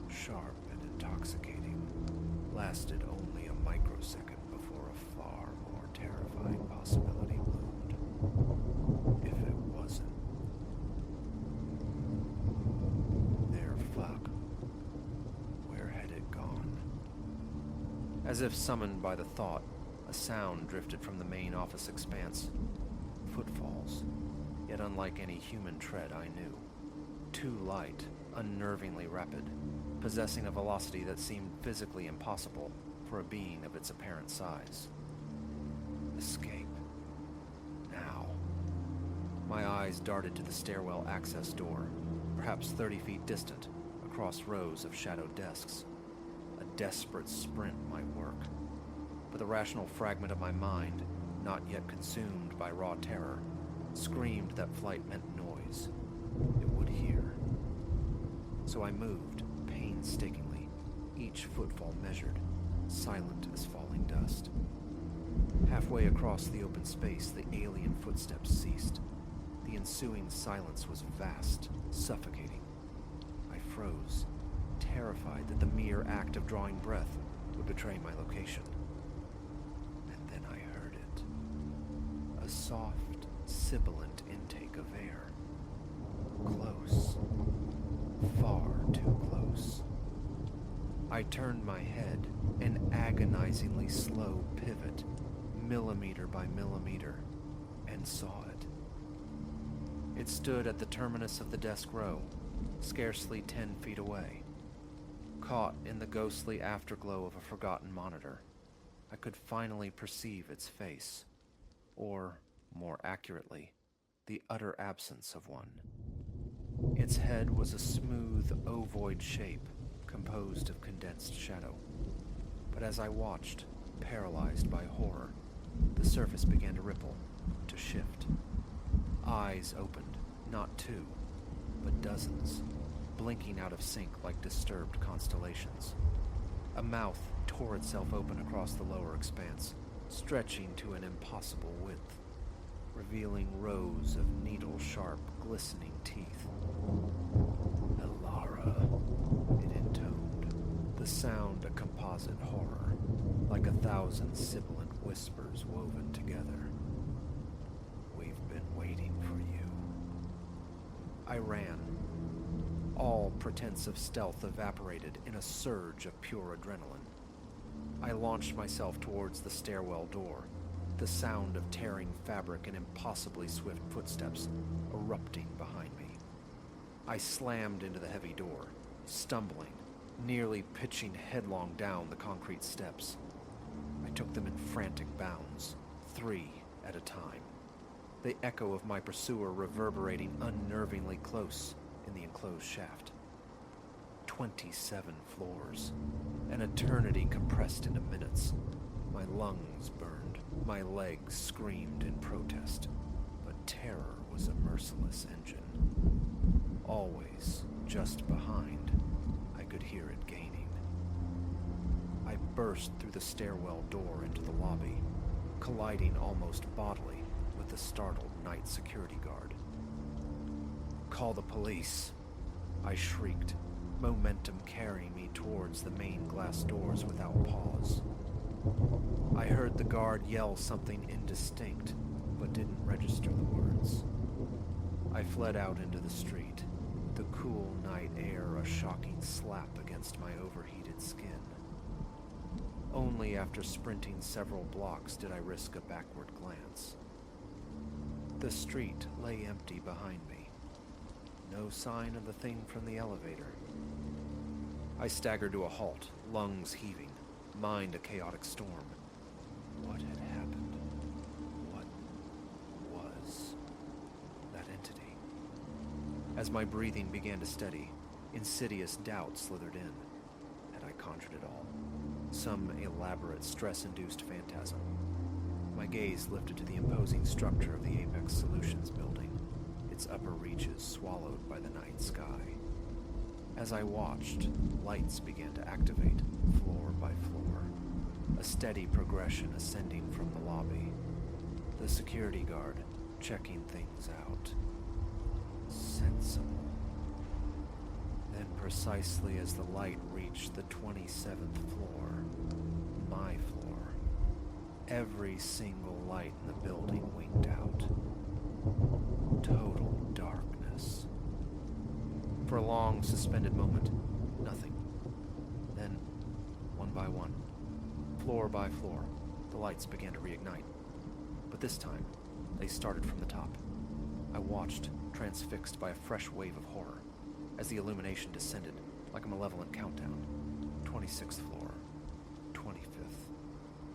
sharp and intoxicating, lasted only a microsecond before a far more terrifying possibility loomed. If it wasn't. There, fuck. Where had it gone? As if summoned by the thought, a sound drifted from the main office expanse. Footfalls, yet unlike any human tread I knew. Too light, unnervingly rapid, possessing a velocity that seemed physically impossible for a being of its apparent size. Escape. Now. My eyes darted to the stairwell access door, perhaps 30 feet distant, across rows of shadowed desks. A desperate sprint might work, but the rational fragment of my mind, not yet consumed by raw terror, screamed that flight meant noise. It would hear. So I moved, painstakingly, each footfall measured, silent as falling dust. Halfway across the open space, the alien footsteps ceased. The ensuing silence was vast, suffocating. I froze, terrified that the mere act of drawing breath would betray my location. And then I heard it. A soft, sibilant intake of air. Close. Far too close. I turned my head, an agonizingly slow pivot, millimeter by millimeter, and saw it. It stood at the terminus of the desk row, scarcely 10 feet away, caught in the ghostly afterglow of a forgotten monitor, I could finally perceive its face, or, more accurately, the utter absence of one. Its head was a smooth, ovoid shape composed of condensed shadow. But as I watched, paralyzed by horror, the surface began to ripple, to shift. Eyes opened, not two, but dozens, blinking out of sync like disturbed constellations. A mouth tore itself open across the lower expanse, stretching to an impossible width, revealing rows of needle-sharp, glistening teeth. "Elara," it intoned, the sound a composite horror, like 1,000 sibilant whispers woven together. "We've been waiting for you." I ran. All pretense of stealth evaporated in a surge of pure adrenaline. I launched myself towards the stairwell door, the sound of tearing fabric and impossibly swift footsteps erupting behind me. I slammed into the heavy door, stumbling, nearly pitching headlong down the concrete steps. I took them in frantic bounds, 3 at a time, the echo of my pursuer reverberating unnervingly close in the enclosed shaft. 27 floors, an eternity compressed into minutes. My lungs burned, my legs screamed in protest, but terror was a merciless engine. Always just behind, I could hear it gaining. I burst through the stairwell door into the lobby, colliding almost bodily with the startled night security guard. "Call the police," I shrieked, momentum carrying me towards the main glass doors without pause. I heard the guard yell something indistinct, but didn't register the words. I fled out into the street, the cool night air a shocking slap against my overheated skin. Only after sprinting several blocks did I risk a backward glance. The street lay empty behind me. No sign of the thing from the elevator. I staggered to a halt, lungs heaving, mind a chaotic storm. What had happened? What was that entity? As my breathing began to steady, insidious doubt slithered in. Had I conjured it all? Some elaborate, stress-induced phantasm? My gaze lifted to the imposing structure of the Apex Solutions building, its upper reaches swallowed by the night sky. As I watched, lights began to activate, floor by floor, a steady progression ascending from the lobby. The security guard checking things out. Sensible. Then precisely as the light reached the 27th floor, my floor, every single light in the building winked out. Total darkness. For a long, suspended moment, nothing. Then, one by one, floor by floor, the lights began to reignite. But this time, they started from the top. I watched, transfixed by a fresh wave of horror, as the illumination descended like a malevolent countdown. 26th floor, 25th,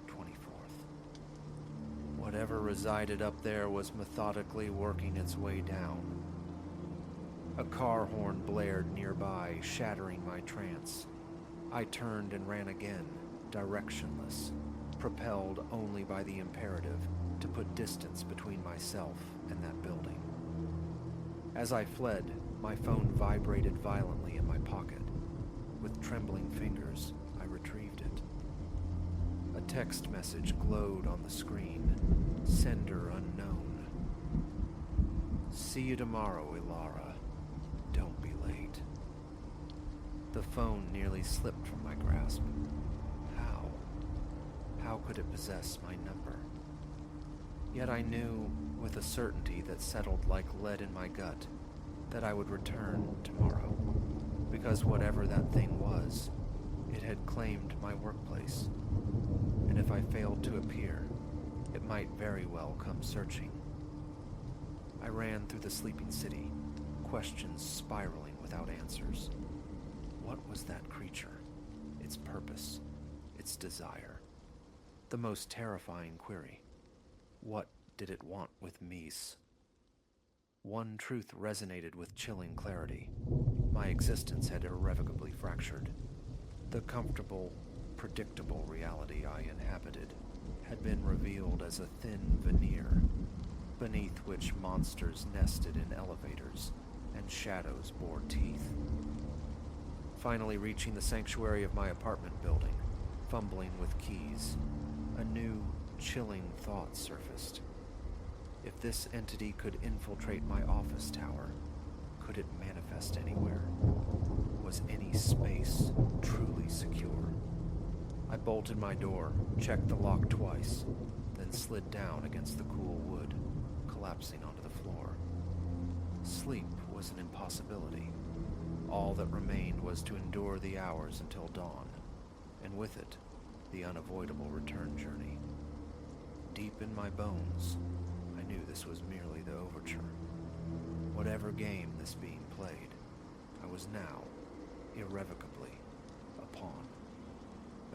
24th. Whatever resided up there was methodically working its way down. A car horn blared nearby, shattering my trance. I turned and ran again, directionless, propelled only by the imperative to put distance between myself and that building. As I fled, my phone vibrated violently in my pocket. With trembling fingers, I retrieved it. A text message glowed on the screen, sender unknown. "See you tomorrow, Elara. Don't be late." The phone nearly slipped from my grasp. How? How could it possess my number? Yet I knew, with a certainty that settled like lead in my gut, that I would return tomorrow, because whatever that thing was, it had claimed my workplace, and if I failed to appear, it might very well come searching. I ran through the sleeping city, questions spiraling without answers. What was that creature? Its purpose? Its desire? The most terrifying query. What did it want with Mies? One truth resonated with chilling clarity. My existence had irrevocably fractured. The comfortable, predictable reality I inhabited had been revealed as a thin veneer, beneath which monsters nested in elevators and shadows bore teeth. Finally reaching the sanctuary of my apartment building, fumbling with keys, a new, chilling thought surfaced. If this entity could infiltrate my office tower, could it manifest anywhere? Was any space truly secure? I bolted my door, checked the lock twice, then slid down against the cool wood, collapsing onto the floor. Sleep was an impossibility. All that remained was to endure the hours until dawn, and with it, the unavoidable return journey. Deep in my bones, I knew this was merely the overture. Whatever game this being played, I was now, irrevocably, a pawn.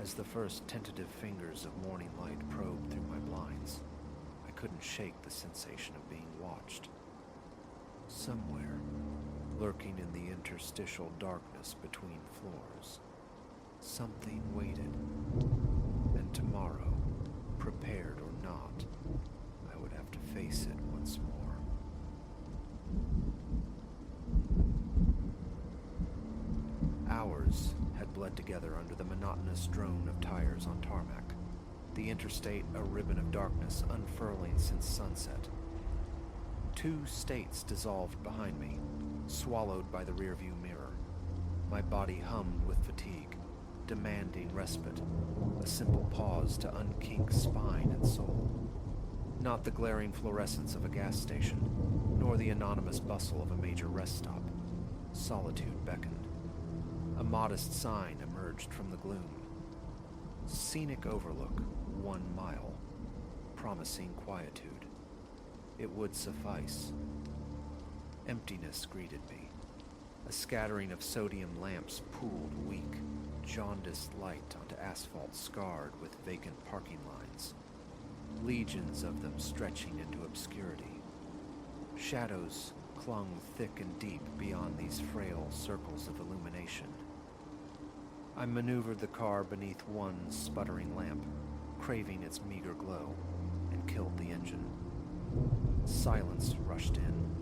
As the first tentative fingers of morning light probed through my blinds, I couldn't shake the sensation of being watched. Somewhere, lurking in the interstitial darkness between floors, something waited. And tomorrow, prepared or not, I would have to face it once more. Hours had bled together under the monotonous drone of tires on tarmac, the interstate a ribbon of darkness unfurling since sunset. 2 states dissolved behind me, swallowed by the rearview mirror. My body hummed with fatigue, demanding respite, a simple pause to unkink spine and soul. Not the glaring fluorescence of a gas station, nor the anonymous bustle of a major rest stop. Solitude beckoned. A modest sign emerged from the gloom. Scenic overlook, 1 mile, promising quietude. It would suffice. Emptiness greeted me. A scattering of sodium lamps pooled weak, jaundiced light onto asphalt scarred with vacant parking lines. Legions of them stretching into obscurity. Shadows clung thick and deep beyond these frail circles of illumination. I maneuvered the car beneath one sputtering lamp, craving its meager glow, and killed the engine. Silence rushed in.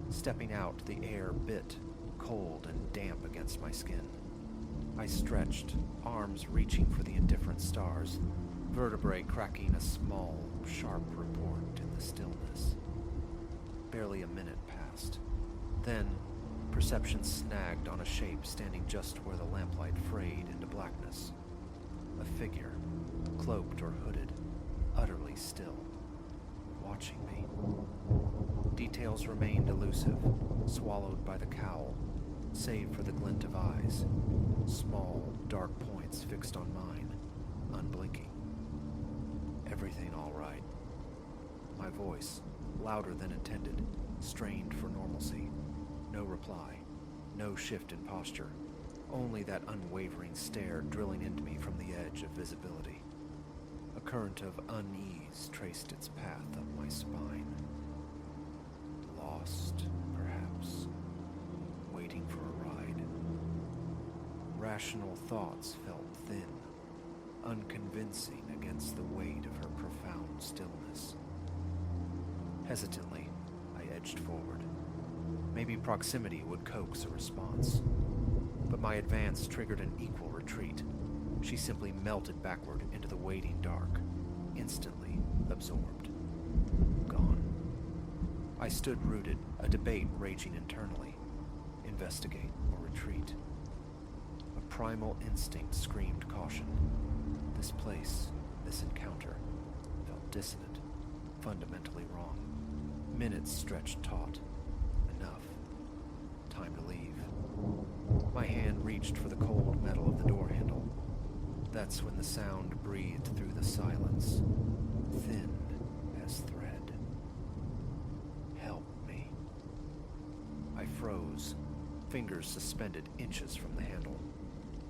Stepping out, the air bit, cold and damp against my skin. I stretched, arms reaching for the indifferent stars, vertebrae cracking a small, sharp report in the stillness. Barely a minute passed. Then, perception snagged on a shape standing just where the lamplight frayed into blackness. A figure, cloaked or hooded, utterly still, watching me. Details remained elusive, swallowed by the cowl, save for the glint of eyes, small, dark points fixed on mine, unblinking. Everything all right. My voice, louder than intended, strained for normalcy. No reply, no shift in posture, only that unwavering stare drilling into me from the edge of visibility. A current of unease traced its path up my spine. Lost, perhaps, waiting for a ride. Rational thoughts felt thin, unconvincing against the weight of her profound stillness. Hesitantly, I edged forward. Maybe proximity would coax a response. But my advance triggered an equal retreat. She simply melted backward into the waiting dark, instantly absorbed. Gone. I stood rooted, a debate raging internally. Investigate or retreat. A primal instinct screamed caution. This place, this encounter, felt dissonant, fundamentally wrong. Minutes stretched taut. Enough. Time to leave. My hand reached for the cold metal of the door handle. That's when the sound breathed through the silence, thin as thread. Help me. I froze, fingers suspended inches from the handle.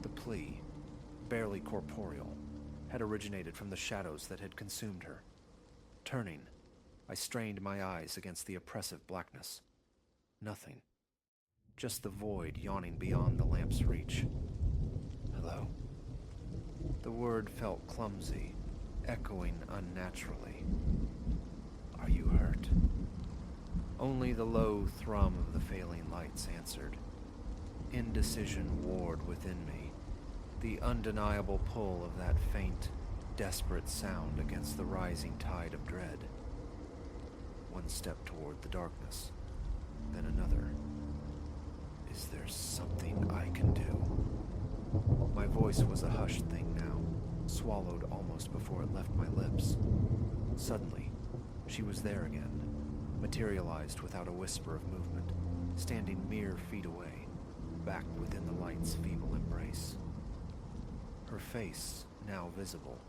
The plea, barely corporeal, had originated from the shadows that had consumed her. Turning, I strained my eyes against the oppressive blackness. Nothing. Just the void yawning beyond the lamp's reach. Hello? The word felt clumsy, echoing unnaturally. Are you hurt? Only the low thrum of the failing lights answered. Indecision warred within me, the undeniable pull of that faint, desperate sound against the rising tide of dread. One step toward the darkness, then another. Is there something I can do? My voice was a hushed thing now, swallowed almost before it left my lips. Suddenly, she was there again, materialized without a whisper of movement, standing mere feet away, back within the light's feeble embrace. Her face, now visible,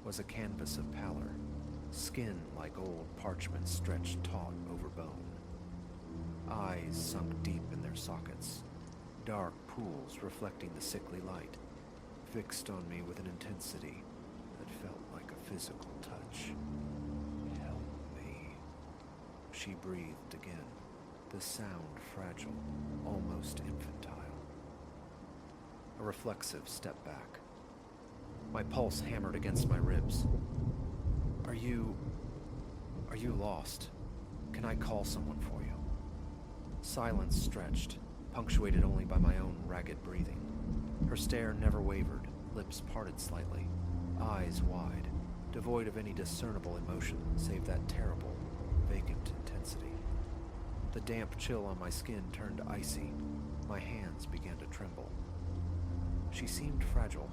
was a canvas of pallor, skin like old parchment stretched taut over bone. Eyes sunk deep in their sockets, dark pools reflecting the sickly light, fixed on me with an intensity that felt like a physical touch. Help me, she breathed again, the sound fragile, almost infantile. A reflexive step back. My pulse hammered against my ribs. Are you lost? Can I call someone for you? Silence stretched, punctuated only by my own ragged breathing. Her stare never wavered, lips parted slightly, eyes wide, devoid of any discernible emotion save that terrible, vacant intensity. The damp chill on my skin turned icy. My hands began to tremble. She seemed fragile,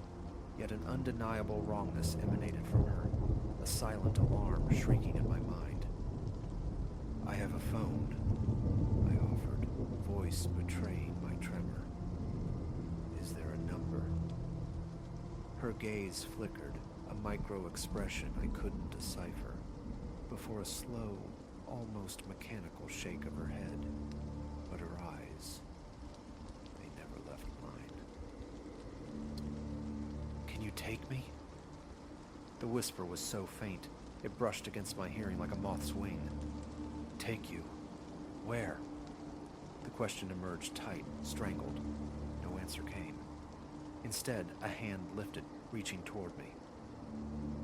yet an undeniable wrongness emanated from her, a silent alarm shrieking in my mind. I have a phone, I offered, voice betraying my tremor. Is there a number? Her gaze flickered, a micro-expression I couldn't decipher, before a slow, almost mechanical shake of her head, but her eyes, they never left mine. Can you take me? The whisper was so faint, it brushed against my hearing like a moth's wing. Take you? Where? The question emerged tight, strangled. No answer came. Instead, a hand lifted, reaching toward me.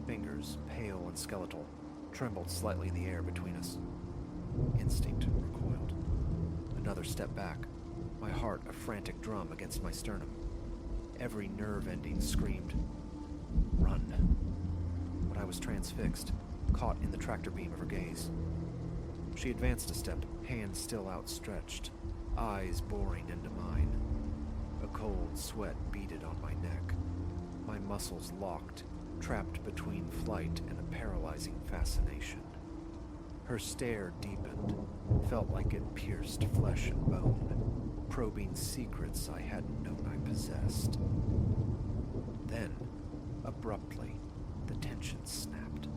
Fingers, pale and skeletal, trembled slightly in the air between us. Instinct recoiled. Another step back, my heart a frantic drum against my sternum. Every nerve ending screamed, "Run!" But I was transfixed, caught in the tractor beam of her gaze. She advanced a step, hand still outstretched, eyes boring into mine. A cold sweat beaded on my neck. My muscles locked, trapped between flight and a paralyzing fascination. Her stare deepened, felt like it pierced flesh and bone, probing secrets I hadn't known I possessed. Then, abruptly, the tension snapped.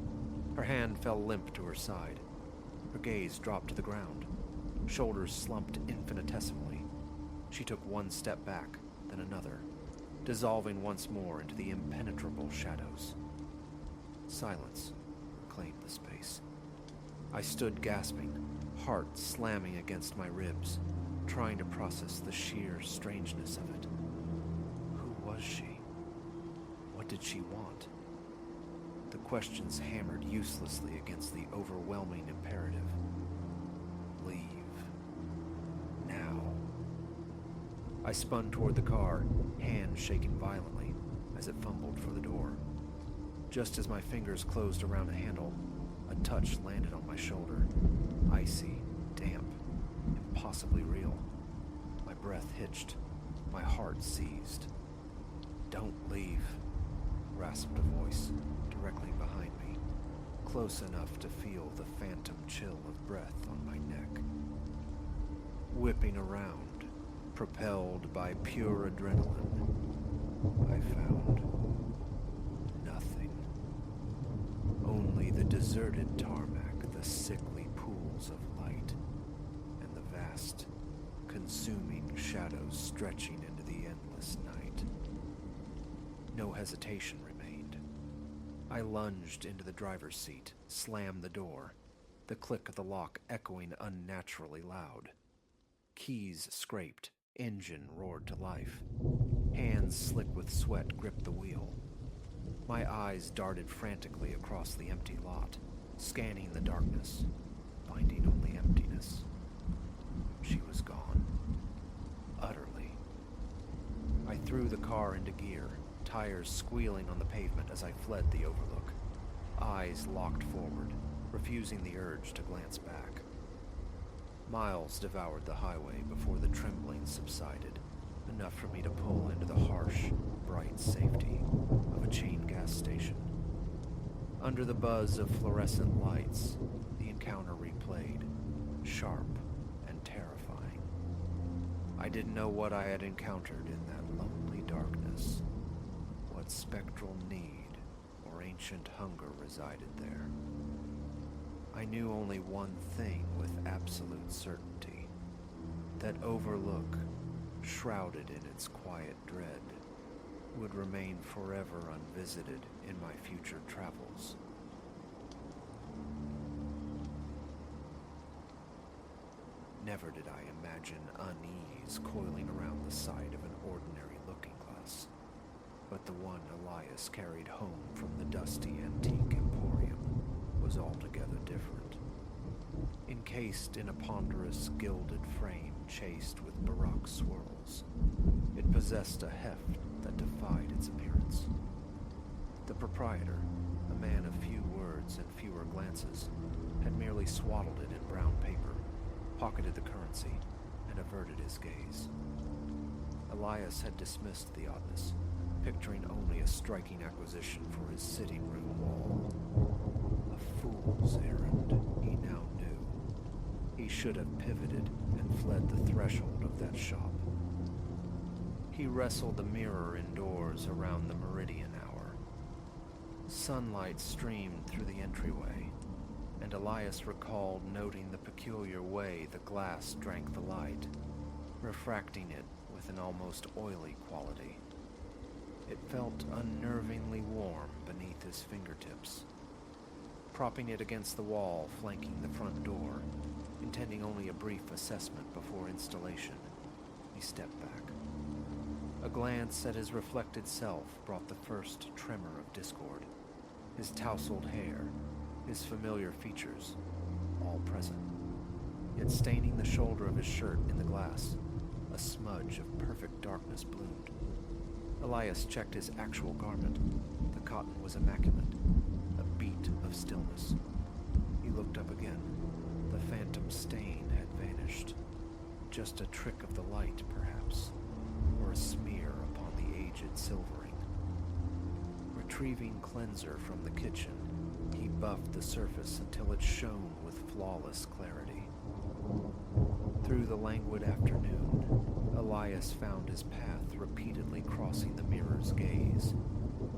Her hand fell limp to her side. Her gaze dropped to the ground. Shoulders slumped infinitesimally. She took one step back, then another, dissolving once more into the impenetrable shadows. Silence claimed the space. I stood gasping, heart slamming against my ribs, trying to process the sheer strangeness of it. Who was she? What did she want? The questions hammered uselessly against the overwhelming imperative. Leave. Now. I spun toward the car, hand shaking violently as it fumbled for the door. Just as my fingers closed around a handle, a touch landed on my shoulder. Icy, damp, impossibly real. My breath hitched. My heart seized. "Don't leave," rasped a voice directly behind me, close enough to feel the phantom chill of breath on my neck. Whipping around, propelled by pure adrenaline, I found nothing. Only the deserted tarmac, the sickly pools of light, and the vast, consuming shadows stretching into the endless night. No hesitation remained. I lunged into the driver's seat, slammed the door, the click of the lock echoing unnaturally loud. Keys scraped, engine roared to life. Hands slick with sweat gripped the wheel. My eyes darted frantically across the empty lot, scanning the darkness, finding only emptiness. She was gone. Utterly. I threw the car into gear, tires squealing on the pavement as I fled the overlook. Eyes locked forward, refusing the urge to glance back. Miles devoured the highway before the trembling subsided, enough for me to pull into the harsh, bright safety of a chain gas station. Under the buzz of fluorescent lights, the encounter replayed, sharp and terrifying. I didn't know what I had encountered in that lonely darkness, what spectral need or ancient hunger resided there. I knew only one thing with absolute certainty, that Overlook, shrouded in its quiet dread, would remain forever unvisited in my future travels. Never did I imagine unease coiling around the side of an ordinary looking glass, but the one Elias carried home from the dusty antique emporium was altogether different. Encased in a ponderous gilded frame chased with baroque swirls, it possessed a heft that defied its appearance. The proprietor, a man of few words and fewer glances, had merely swaddled it in brown paper, pocketed the currency, and averted his gaze. Elias had dismissed the oddness, picturing only a striking acquisition for his sitting room wall. A fool's errand, he now knew. He should have pivoted and fled the threshold of that shop. He wrestled the mirror indoors around the meridian hour. Sunlight streamed through the entryway, and Elias recalled noting the peculiar way the glass drank the light, refracting it with an almost oily quality. It felt unnervingly warm beneath his fingertips. Propping it against the wall flanking the front door, intending only a brief assessment before installation, he stepped back. A glance at his reflected self brought the first tremor of discord. His tousled hair, his familiar features, all present. Yet staining the shoulder of his shirt in the glass, a smudge of perfect darkness bloomed. Elias checked his actual garment. The cotton was immaculate, a beat of stillness. He looked up again. The phantom stain had vanished. Just a trick of the light, perhaps, or a smear upon the aged silvering. Retrieving cleanser from the kitchen, he buffed the surface until it shone with flawless clarity. Through the languid afternoon, Elias found his path repeatedly crossing the mirror's gaze,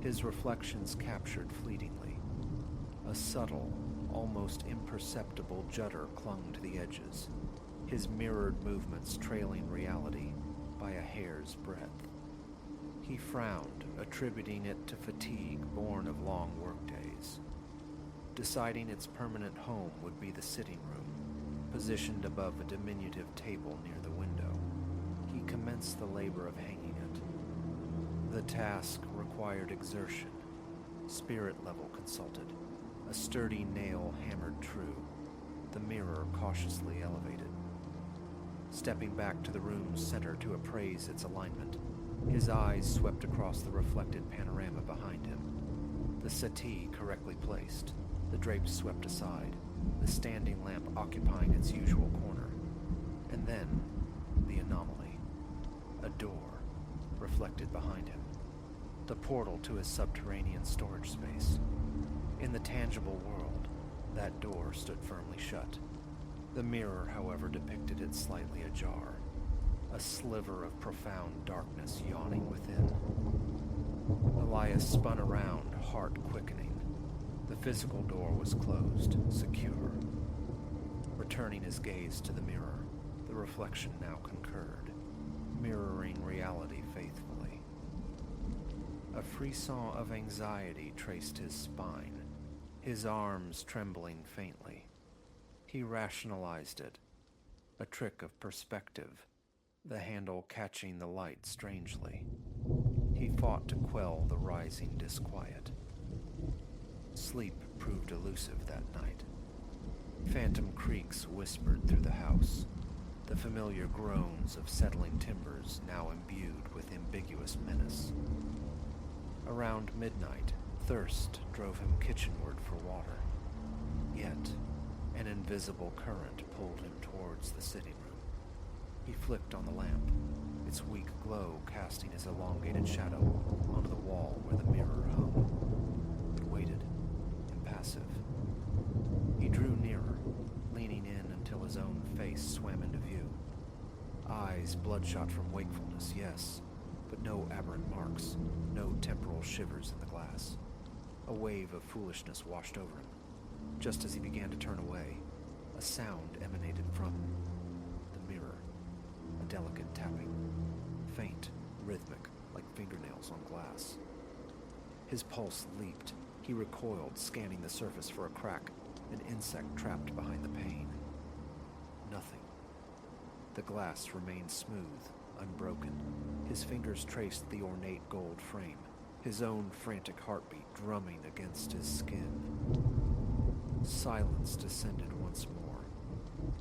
his reflections captured fleetingly. A subtle, almost imperceptible judder clung to the edges, his mirrored movements trailing reality by a hair's breadth. He frowned, attributing it to fatigue born of long workdays. Deciding its permanent home would be the sitting room, positioned above a diminutive table near the window, he commenced the labor of hanging it. The task required exertion. Spirit level consulted. A sturdy nail hammered true. The mirror cautiously elevated. Stepping back to the room's center to appraise its alignment, his eyes swept across the reflected panorama behind him. The settee correctly placed, the drapes swept aside, the standing lamp occupying its usual corner. And then, the anomaly. A door, reflected behind him. The portal to his subterranean storage space. In the tangible world, that door stood firmly shut. The mirror, however, depicted it slightly ajar, a sliver of profound darkness yawning within. Elias spun around, heart quickening. The physical door was closed, secure. Returning his gaze to the mirror, the reflection now concurred, mirroring reality faithfully. A frisson of anxiety traced his spine, his arms trembling faintly. He rationalized it, a trick of perspective, the handle catching the light strangely. He fought to quell the rising disquiet. Sleep proved elusive that night. Phantom creaks whispered through the house, the familiar groans of settling timbers now imbued with ambiguous menace. Around midnight, thirst drove him kitchenward for water. Yet, an invisible current pulled him towards the sitting room. He flicked on the lamp, its weak glow casting his elongated shadow onto the wall where the mirror hung, but waited, impassive. He drew nearer, leaning in until his own face swam into view. Eyes bloodshot from wakefulness, yes, but no aberrant marks, no temporal shivers in the glass. A wave of foolishness washed over him. Just as he began to turn away, a sound emanated from the mirror, a delicate tapping, faint, rhythmic, like fingernails on glass. His pulse leaped. He recoiled, scanning the surface for a crack, an insect trapped behind the pane. Nothing. The glass remained smooth, unbroken. His fingers traced the ornate gold frame, his own frantic heartbeat drumming against his skin. Silence descended once more.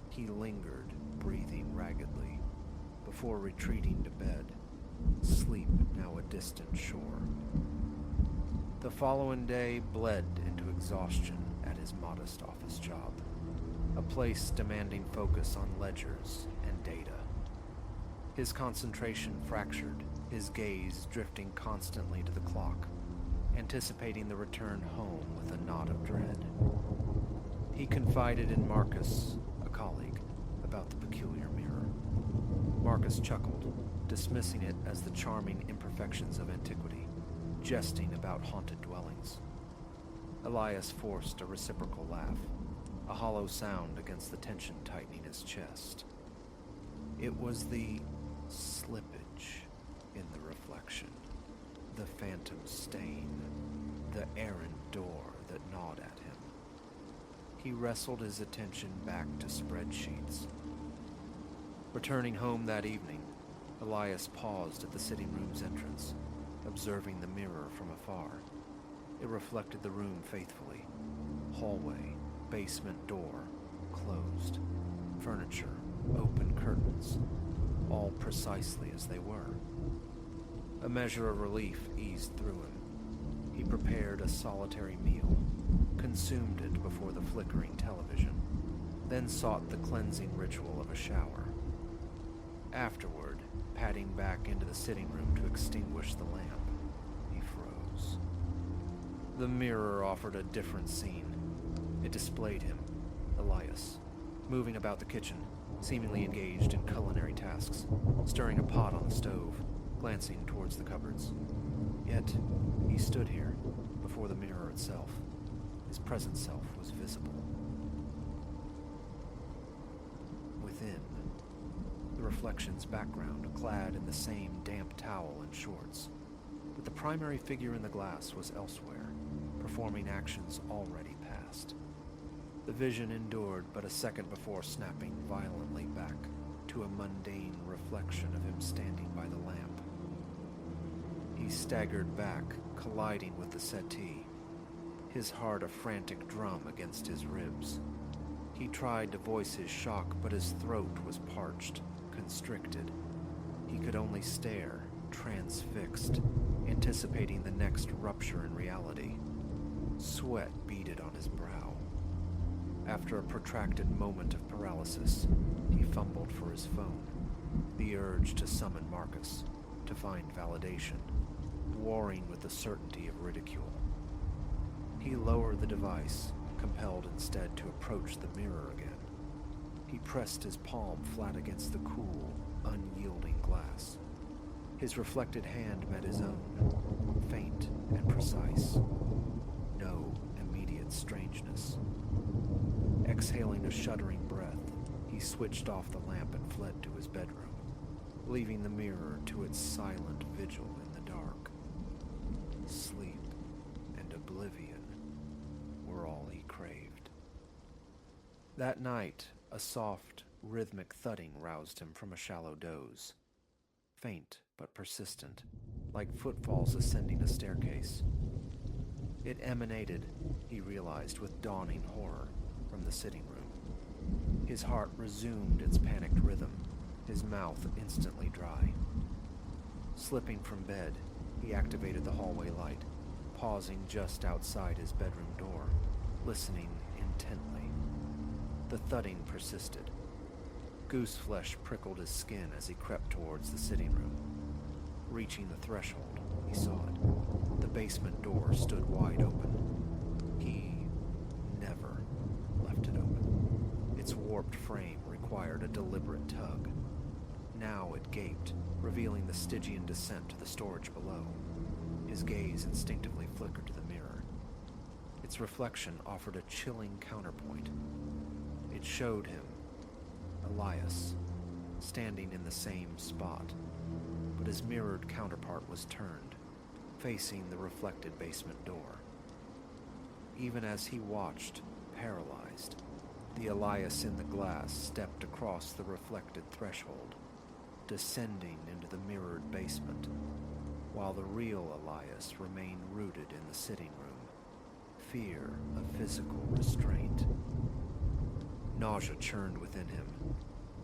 He lingered, breathing raggedly, before retreating to bed, sleep now a distant shore. The following day bled into exhaustion at his modest office job, a place demanding focus on ledgers and data. His concentration fractured, his gaze drifting constantly to the clock, anticipating the return home with a knot of dread. He confided in Marcus, a colleague, about the peculiar mirror. Marcus chuckled, dismissing it as the charming imperfections of antiquity, jesting about haunted dwellings. Elias forced a reciprocal laugh, a hollow sound against the tension tightening his chest. It was the slippage in the reflection, the phantom stain, the errant door that gnawed at him. He wrestled his attention back to spreadsheets. Returning home that evening, Elias paused at the sitting room's entrance, observing the mirror from afar. It reflected the room faithfully. Hallway, basement door, closed. Furniture, open curtains, all precisely as they were. A measure of relief eased through him. He prepared a solitary meal, consumed it before the flickering television, then sought the cleansing ritual of a shower. Afterward, padding back into the sitting room to extinguish the lamp, he froze. The mirror offered a different scene. It displayed him, Elias, moving about the kitchen, seemingly engaged in culinary tasks, stirring a pot on the stove, glancing towards the cupboards. Yet, he stood here, before the mirror itself. His present self was visible. Within, the reflection's background clad in the same damp towel and shorts, but the primary figure in the glass was elsewhere, performing actions already past. The vision endured but a second before snapping violently back to a mundane reflection of him standing by the lamp. He staggered back, colliding with the settee, his heart a frantic drum against his ribs. He tried to voice his shock, but his throat was parched, constricted. He could only stare, transfixed, anticipating the next rupture in reality. Sweat beaded on his brow. After a protracted moment of paralysis, he fumbled for his phone, the urge to summon Marcus, to find validation, warring with the certainty of ridicule. He lowered the device, compelled instead to approach the mirror again. He pressed his palm flat against the cool, unyielding glass. His reflected hand met his own, faint and precise. No immediate strangeness. Exhaling a shuddering breath, he switched off the lamp and fled to his bedroom, leaving the mirror to its silent vigil in the dark. sleep, and oblivion were all he craved. That night, a soft, rhythmic thudding roused him from a shallow doze. Faint but persistent, like footfalls ascending a staircase. It emanated, he realized with dawning horror, from the sitting room. His heart resumed its panicked rhythm, his mouth instantly dry. Slipping from bed, he activated the hallway light, pausing just outside his bedroom door, listening intently. The thudding persisted. Goose flesh prickled his skin as he crept towards the sitting room. Reaching the threshold, he saw it. The basement door stood wide open. He never left it open. Its warped frame required a deliberate tug. Now it gaped, revealing the Stygian descent to the storage below. His gaze instinctively flickered to the mirror. Its reflection offered a chilling counterpoint. It showed him Elias, standing in the same spot, but his mirrored counterpart was turned, facing the reflected basement door. Even as he watched, paralyzed, the Elias in the glass stepped across the reflected threshold, descending into the mirrored basement, while the real Elias remained rooted in the sitting room, fear of physical restraint. Nausea churned within him.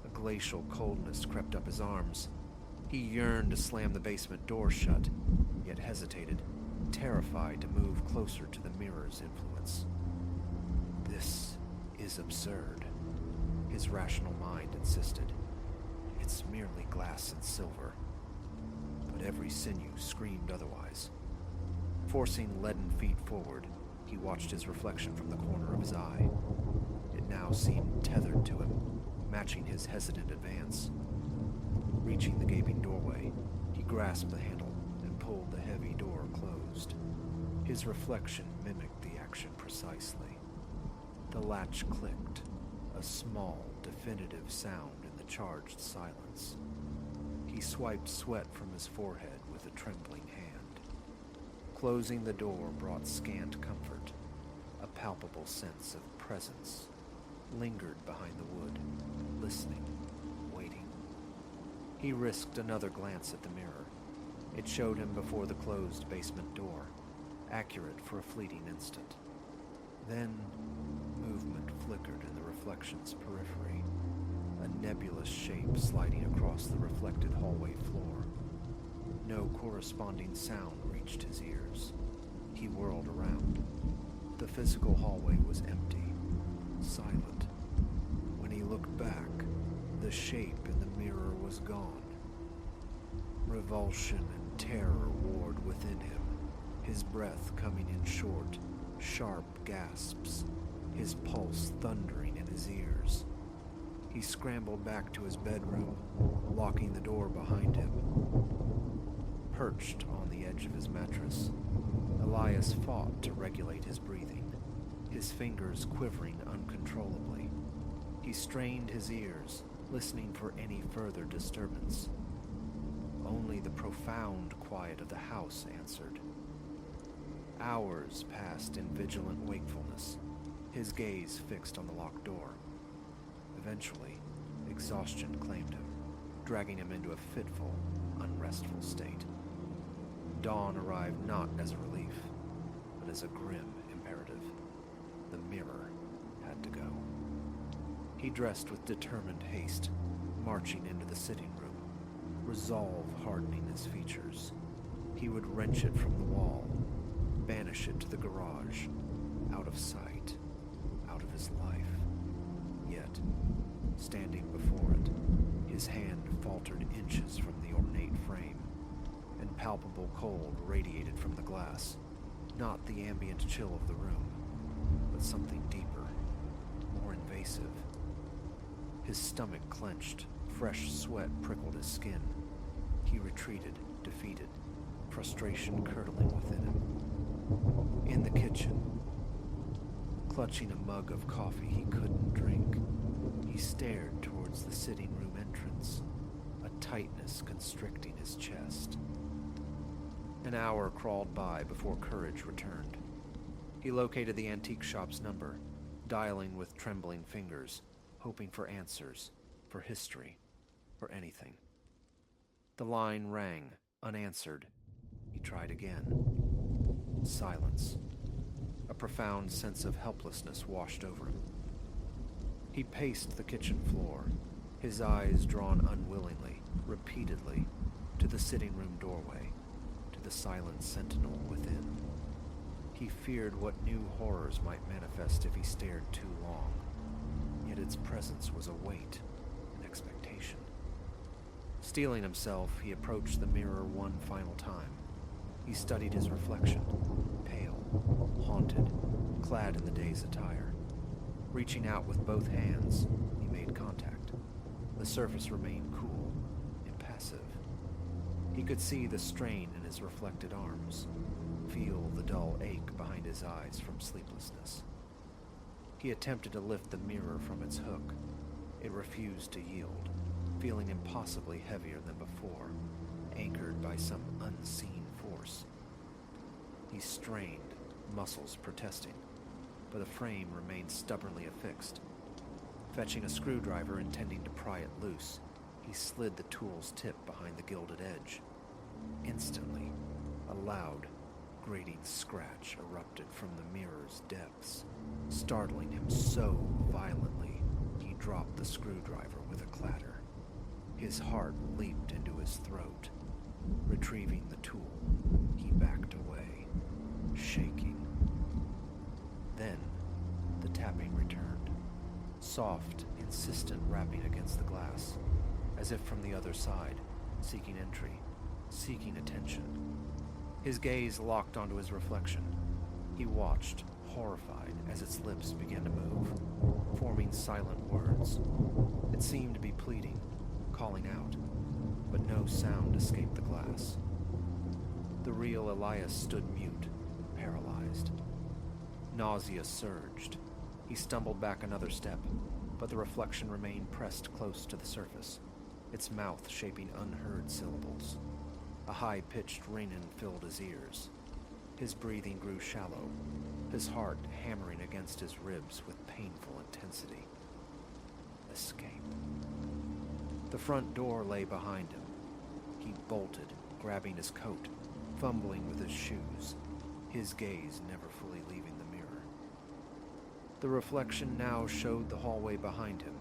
A glacial coldness crept up his arms. He yearned to slam the basement door shut, yet hesitated, terrified to move closer to the mirror's influence. This is absurd, his rational mind insisted. It's merely glass and silver. But every sinew screamed otherwise. Forcing leaden feet forward, he watched his reflection from the corner of his eye. It now seemed tethered to him, matching his hesitant advance. Reaching the gaping doorway, he grasped the handle and pulled the heavy door closed. His reflection mimicked the action precisely. The latch clicked, a small, definitive sound in the charged silence. He swiped sweat from his forehead with a trembling hand. Closing the door brought scant comfort. A palpable sense of presence lingered behind the wood, listening, waiting. He risked another glance at the mirror. It showed him before the closed basement door, accurate for a fleeting instant. Then, movement flickered in the reflection's periphery, a nebulous shape sliding across the reflected hallway floor. No corresponding sound reached his ears. He whirled around. The physical hallway was empty, silent. When he looked back, the shape in the mirror was gone. Revulsion and terror warred within him, his breath coming in short, sharp gasps, his pulse thundering in his ears. He scrambled back to his bedroom, locking the door behind him. Perched on the edge of his mattress, Elias fought to regulate his breathing, his fingers quivering uncontrollably. He strained his ears, listening for any further disturbance. Only the profound quiet of the house answered. Hours passed in vigilant wakefulness, his gaze fixed on the locked door. Eventually, exhaustion claimed him, dragging him into a fitful, unrestful state. Dawn arrived not as a relief, but as a grim imperative. The mirror had to go. He dressed with determined haste, marching into the sitting room, resolve hardening his features. He would wrench it from the wall, banish it to the garage, out of sight, out of his life. Yet, standing before it, his hand faltered inches from the ornate frame, and palpable cold radiated from the glass, not the ambient chill of the room, but something deeper, more invasive. His stomach clenched, fresh sweat prickled his skin. He retreated, defeated, frustration curdling within him. In the kitchen, clutching a mug of coffee he couldn't drink, he stared towards the sitting room entrance, a tightness constricting his chest. An hour crawled by before courage returned. He located the antique shop's number, dialing with trembling fingers, hoping for answers, for history, for anything. The line rang, unanswered. He tried again. Silence. A profound sense of helplessness washed over him. He paced the kitchen floor, his eyes drawn unwillingly, repeatedly, to the sitting room doorway, to the silent sentinel within. He feared what new horrors might manifest if he stared too long, yet its presence was a weight, an expectation. Steeling himself, he approached the mirror one final time. He studied his reflection, pale, haunted, clad in the day's attire. Reaching out with both hands, he made contact. The surface remained cool, impassive. He could see the strain in his reflected arms, feel the dull ache behind his eyes from sleeplessness. He attempted to lift the mirror from its hook. It refused to yield, feeling impossibly heavier than before, anchored by some unseen force. He strained, muscles protesting, but the frame remained stubbornly affixed. Fetching a screwdriver intending to pry it loose, he slid the tool's tip behind the gilded edge. Instantly, a loud, grating scratch erupted from the mirror's depths, startling him so violently he dropped the screwdriver with a clatter. His heart leaped into his throat. Retrieving the tool, he backed away, shaking. Then, the tapping returned, soft, insistent rapping against the glass, as if from the other side, seeking entry, seeking attention. His gaze locked onto his reflection. He watched, horrified, as its lips began to move, forming silent words. It seemed to be pleading, calling out, but no sound escaped the glass. The real Elias stood mute, paralyzed. Nausea surged. He stumbled back another step, but the reflection remained pressed close to the surface, its mouth shaping unheard syllables. A high-pitched ringing filled his ears. His breathing grew shallow, his heart hammering against his ribs with painful intensity. Escape. The front door lay behind him. He bolted, grabbing his coat, fumbling with his shoes, his gaze never fully leaving the mirror. The reflection now showed the hallway behind him,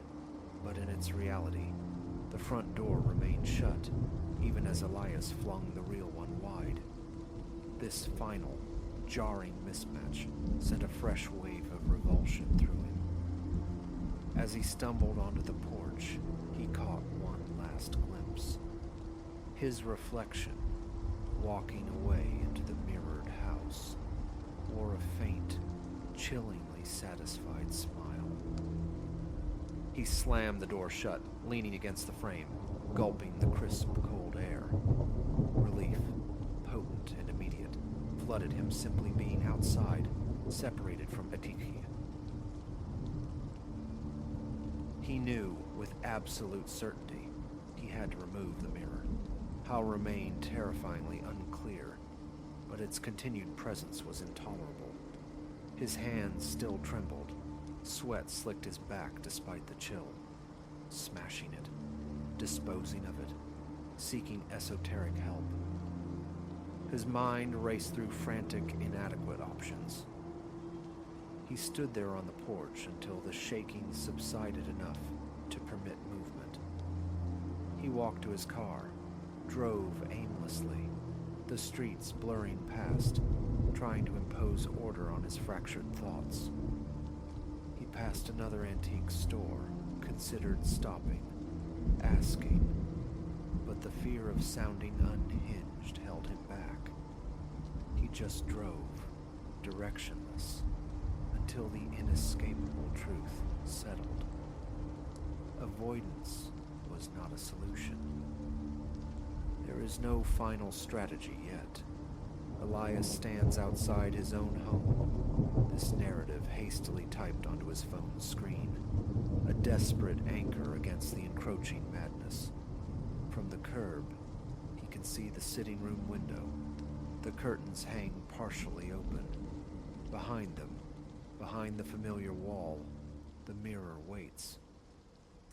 but in its reality, the front door remained shut, even as Elias flung the real one wide. This final, jarring mismatch sent a fresh wave of revulsion through him. As he stumbled onto the porch, he caught one last glimpse. His reflection, walking away into the mirrored house, wore a faint, chillingly satisfied smile. He slammed the door shut, leaning against the frame, gulping the crisp, cold air. Relief, potent and immediate, flooded him simply being outside, separated from Atiki. He knew with absolute certainty he had to remove the mirror. How remained terrifyingly unclear, but its continued presence was intolerable. His hands still trembled. Sweat slicked his back despite the chill. Smashing it, disposing of it, seeking esoteric help. His mind raced through frantic, inadequate options. He stood there on the porch until the shaking subsided enough to permit movement. He walked to his car, drove aimlessly, the streets blurring past, trying to impose order on his fractured thoughts. He passed another antique store, considered stopping, asking, but the fear of sounding unhinged held him back. He just drove, directionless, until the inescapable truth settled. Avoidance was not a solution. There is no final strategy yet. Elias stands outside his own home, this narrative hastily typed onto his phone's screen, a desperate anchor against the encroaching madness. From the curb, he can see the sitting room window, The curtains hang partially open. Behind them, behind the familiar wall, the mirror waits.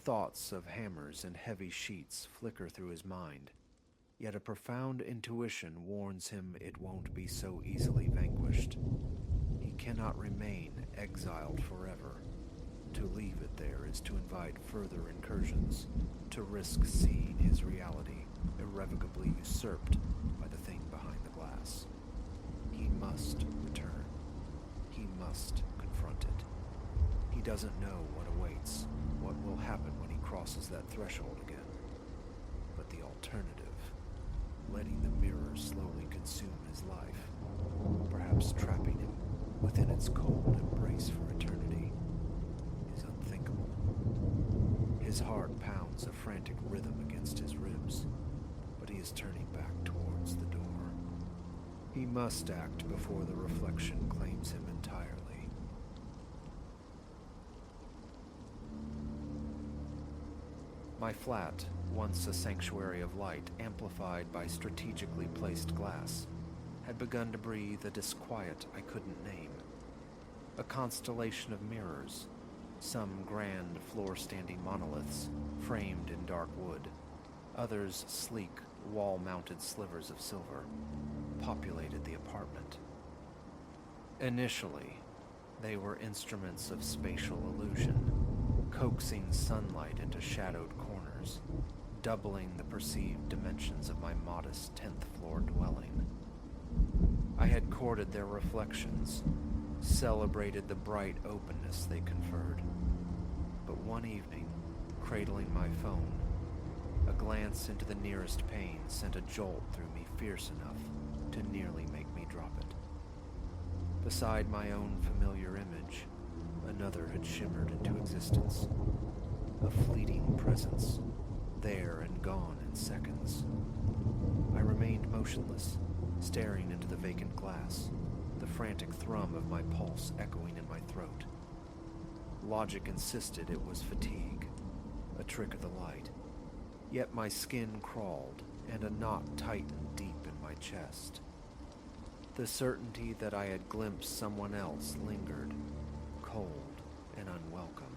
Thoughts of hammers and heavy sheets flicker through his mind, yet a profound intuition warns him it won't be so easily vanquished. He cannot remain exiled forever. To leave it there is to invite further incursions, to risk seeing his reality irrevocably usurped by the thing behind the glass. He must return. He must confront it. He doesn't know what awaits, what will happen when he crosses that threshold again. But the alternative, letting the mirror slowly consume his life, perhaps trapping him within its cold embrace for eternity, is unthinkable. His heart pounds a frantic rhythm against his ribs, but he is turning back towards the door. He must act before the reflection claims him entirely. My flat, once a sanctuary of light amplified by strategically placed glass, had begun to breathe a disquiet I couldn't name. A constellation of mirrors, some grand floor-standing monoliths framed in dark wood, others sleek, wall-mounted slivers of silver, populated the apartment. Initially, they were instruments of spatial illusion, coaxing sunlight into shadowed corners, doubling the perceived dimensions of my modest 10th floor dwelling. I had courted their reflections, celebrated the bright openness they conferred. But one evening, cradling my phone, a glance into the nearest pane sent a jolt through me fierce enough to nearly make me drop it. Beside my own familiar image, another had shimmered into existence. A fleeting presence, there and gone in seconds. I remained motionless, staring into the vacant glass, the frantic thrum of my pulse echoing in my throat. Logic insisted it was fatigue, a trick of the light. Yet my skin crawled, and a knot tightened deep in my chest. The certainty that I had glimpsed someone else lingered, cold and unwelcome.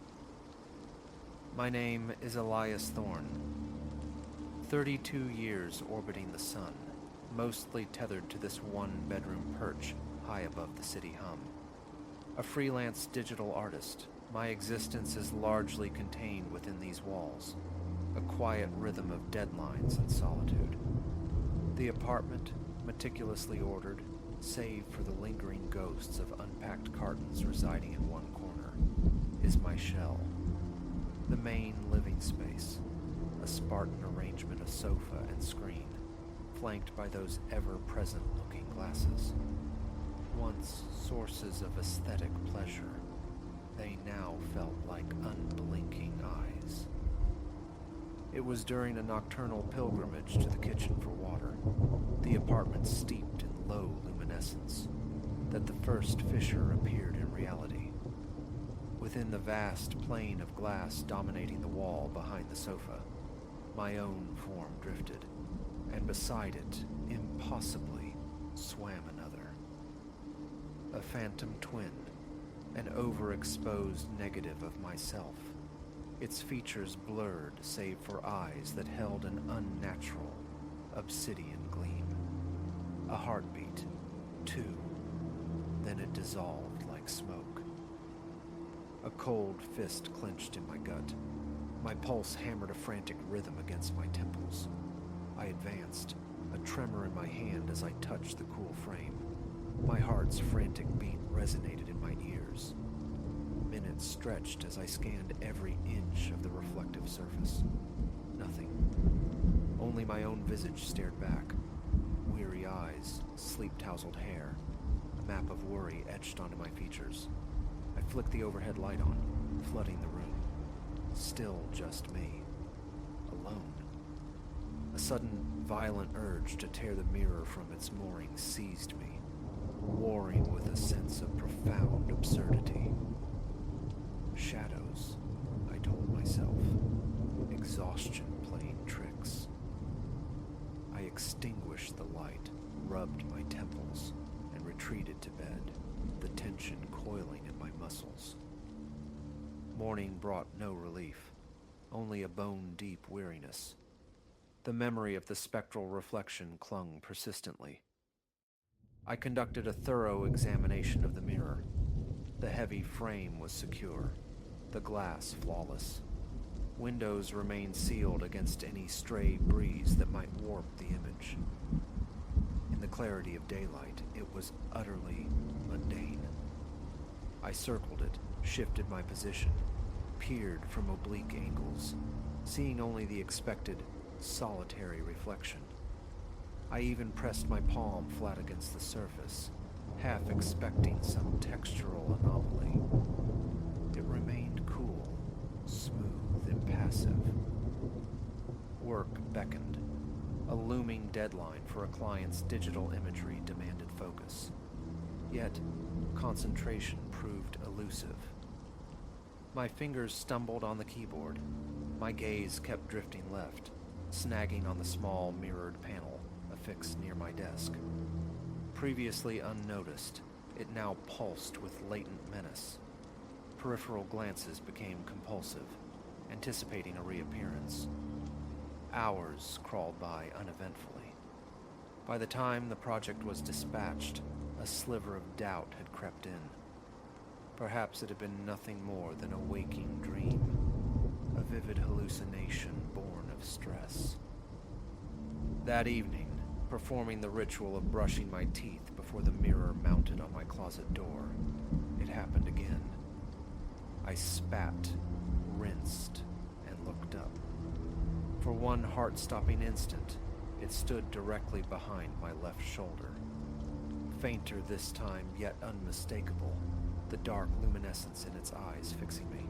My name is Elias Thorne. 32 years orbiting the sun, mostly tethered to this one-bedroom perch high above the city hum. A freelance digital artist, my existence is largely contained within these walls, a quiet rhythm of deadlines and solitude. The apartment, meticulously ordered, save for the lingering ghosts of unpacked cartons residing in one corner, is my shell. The main living space, a Spartan arrangement of sofa and screen, flanked by those ever-present looking glasses. Once sources of aesthetic pleasure, they now felt like unblinking eyes. It was during a nocturnal pilgrimage to the kitchen for water, the apartment steeped in low luminescence, that the first fissure appeared in reality. Within the vast plane of glass dominating the wall behind the sofa, my own form drifted, and beside it, impossibly, swam another. A phantom twin, an overexposed negative of myself, its features blurred save for eyes that held an unnatural, obsidian gleam. A heartbeat, two, then it dissolved like smoke. A cold fist clenched in my gut. My pulse hammered a frantic rhythm against my temples. I advanced, a tremor in my hand as I touched the cool frame. My heart's frantic beat resonated in my ears. Minutes stretched as I scanned every inch of the reflective surface. Nothing. Only my own visage stared back. Weary eyes, sleep-tousled hair, a map of worry etched onto my features. I flicked the overhead light on, flooding the room. Still just me. Alone. A sudden, violent urge to tear the mirror from its moorings seized me, warring with a sense of profound absurdity. Shadows, I told myself. Exhaustion playing tricks. I extinguished the light, rubbed my temples. retreated to bed, the tension coiling in my muscles. Morning brought no relief, only a bone-deep weariness. The memory of the spectral reflection clung persistently. I conducted a thorough examination of the mirror. The heavy frame was secure, the glass flawless. Windows remained sealed against any stray breeze that might warp the image. In the clarity of daylight, it was utterly mundane. I circled it, shifted my position, peered from oblique angles, seeing only the expected solitary reflection. I even pressed my palm flat against the surface, half expecting some textural anomaly. It remained cool, smooth, impassive. Work beckoned. A looming deadline for a client's digital imagery demanded focus. Yet, concentration proved elusive. My fingers stumbled on the keyboard. My gaze kept drifting left, snagging on the small mirrored panel affixed near my desk. Previously unnoticed, it now pulsed with latent menace. Peripheral glances became compulsive, anticipating a reappearance. Hours crawled by uneventfully. By the time the project was dispatched, a sliver of doubt had crept in. Perhaps it had been nothing more than a waking dream, a vivid hallucination born of stress. That evening, performing the ritual of brushing my teeth before the mirror mounted on my closet door, it happened again. I spat, rinsed, and looked up. For one heart-stopping instant, it stood directly behind my left shoulder. Fainter this time, yet unmistakable, the dark luminescence in its eyes fixing me.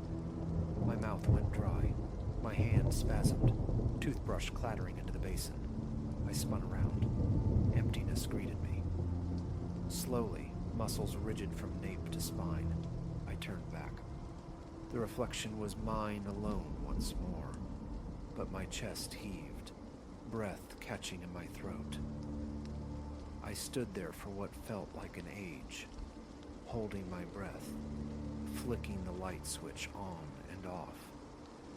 My mouth went dry, my hand spasmed, toothbrush clattering into the basin. I spun around. Emptiness greeted me. Slowly, muscles rigid from nape to spine, I turned back. The reflection was mine alone once more, but my chest heaved, breath catching in my throat. I stood there for what felt like an age, holding my breath, flicking the light switch on and off,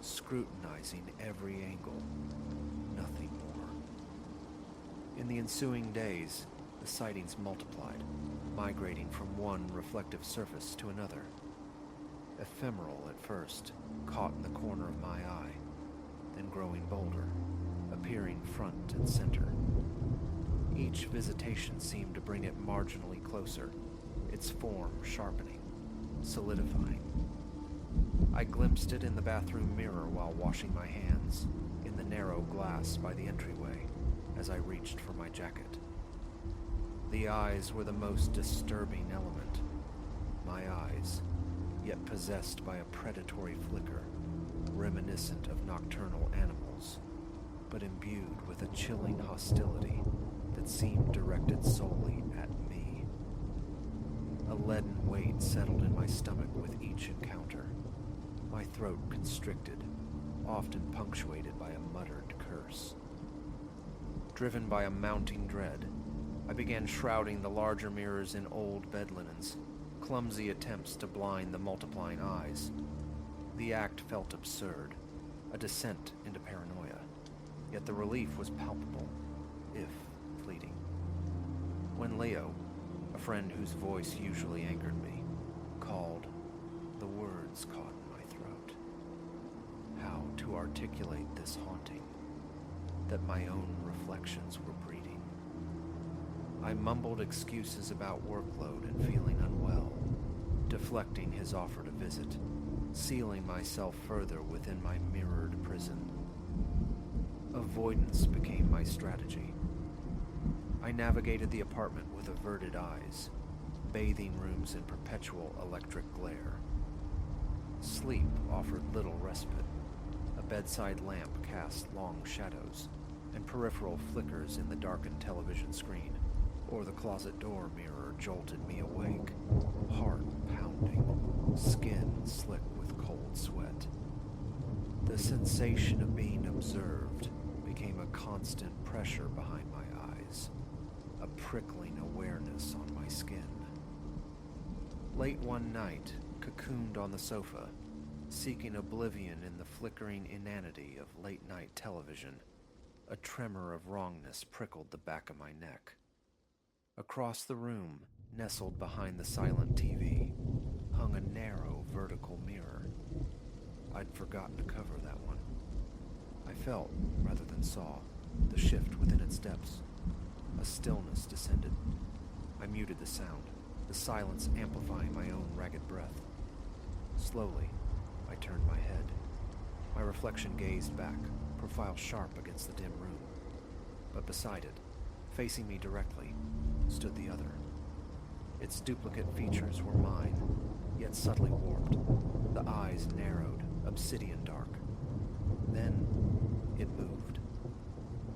scrutinizing every angle, nothing more. In the ensuing days, the sightings multiplied, migrating from one reflective surface to another. Ephemeral at first, caught in the corner of my eye, then growing bolder, appearing front and center. Each visitation seemed to bring it marginally closer, its form sharpening, solidifying. I glimpsed it in the bathroom mirror while washing my hands, in the narrow glass by the entryway, as I reached for my jacket. The eyes were the most disturbing element. My eyes, yet possessed by a predatory flicker, reminiscent of nocturnal animals, but imbued with a chilling hostility that seemed directed solely at me. A leaden weight settled in my stomach with each encounter. My throat constricted, often punctuated by a muttered curse. Driven by a mounting dread, I began shrouding the larger mirrors in old bed linens, clumsy attempts to blind the multiplying eyes. The act felt absurd, a descent into paranoia, yet the relief was palpable, if fleeting. When Leo, a friend whose voice usually anchored me, called, the words caught in my throat. How to articulate this haunting that my own reflections were breeding? I mumbled excuses about workload and feeling unwell, deflecting his offer to visit, sealing myself further within my mirrored prison. Avoidance became my strategy. I navigated the apartment with averted eyes, bathing rooms in perpetual electric glare. Sleep offered little respite. A bedside lamp cast long shadows, and peripheral flickers in the darkened television screen, or the closet door mirror jolted me awake, heart pounding, skin slick with cold sweat. The sensation of being observed became a constant pressure behind my eyes, a prickling awareness on my skin. Late one night, cocooned on the sofa, seeking oblivion in the flickering inanity of late-night television, a tremor of wrongness prickled the back of my neck. Across the room, nestled behind the silent TV, hung a narrow vertical mirror. I'd forgotten to cover that one. I felt, rather than saw, the shift within its depths. A stillness descended. I muted the sound, the silence amplifying my own ragged breath. Slowly, I turned my head. My reflection gazed back, profile sharp against the dim room. But beside it, facing me directly, stood the other. Its duplicate features were mine, yet subtly warped, the eyes narrowed, obsidian dark. Then, it moved.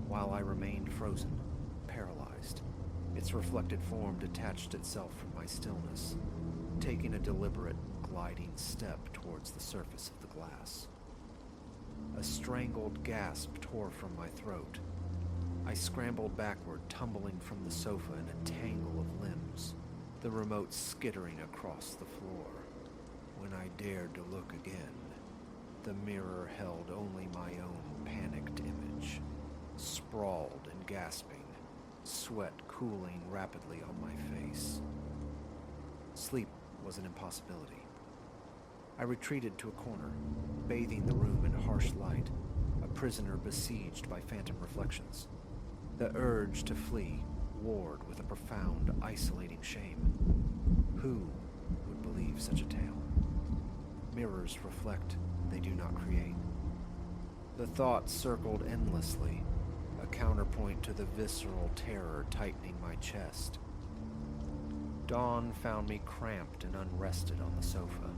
While I remained frozen, paralyzed, its reflected form detached itself from my stillness, taking a deliberate, gliding step towards the surface of the glass. A strangled gasp tore from my throat. I scrambled backward, tumbling from the sofa in a tangle of limbs, the remote skittering across the floor. When I dared to look again, the mirror held only my own panicked image, sprawled and gasping, sweat cooling rapidly on my face. Sleep was an impossibility. I retreated to a corner, bathing the room in harsh light, a prisoner besieged by phantom reflections. The urge to flee warred with a profound, isolating shame. Who would believe such a tale? Mirrors reflect, they do not create. The thought circled endlessly, a counterpoint to the visceral terror tightening my chest. Dawn found me cramped and unrested on the sofa.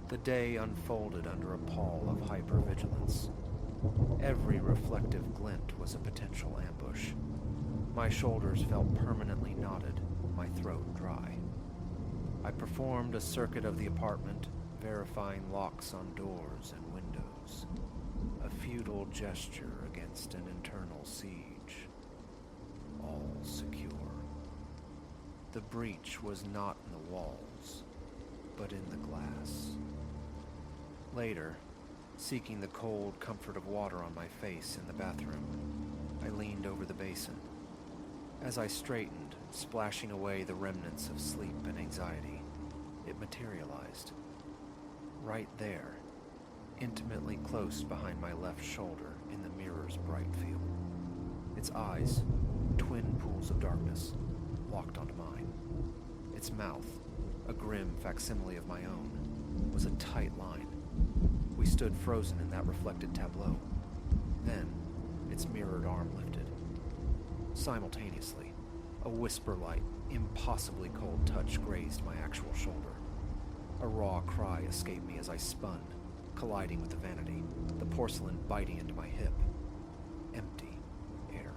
The day unfolded under a pall of hypervigilance. Every reflective glint was a potential ambush. My shoulders felt permanently knotted, my throat dry. I performed a circuit of the apartment, verifying locks on doors and windows. A futile gesture against an internal siege. All secure. The breach was not in the walls, but in the glass. Later, seeking the cold comfort of water on my face in the bathroom, I leaned over the basin. As I straightened, splashing away the remnants of sleep and anxiety, it materialized. Right there, intimately close behind my left shoulder in the mirror's bright field. Its eyes, twin pools of darkness, locked onto mine. Its mouth, a grim facsimile of my own, was a tight line. We stood frozen in that reflected tableau. Then, its mirrored arm lifted. Simultaneously, a whisper-like, impossibly cold touch grazed my actual shoulder. A raw cry escaped me as I spun, colliding with the vanity, the porcelain biting into my hip. Empty air.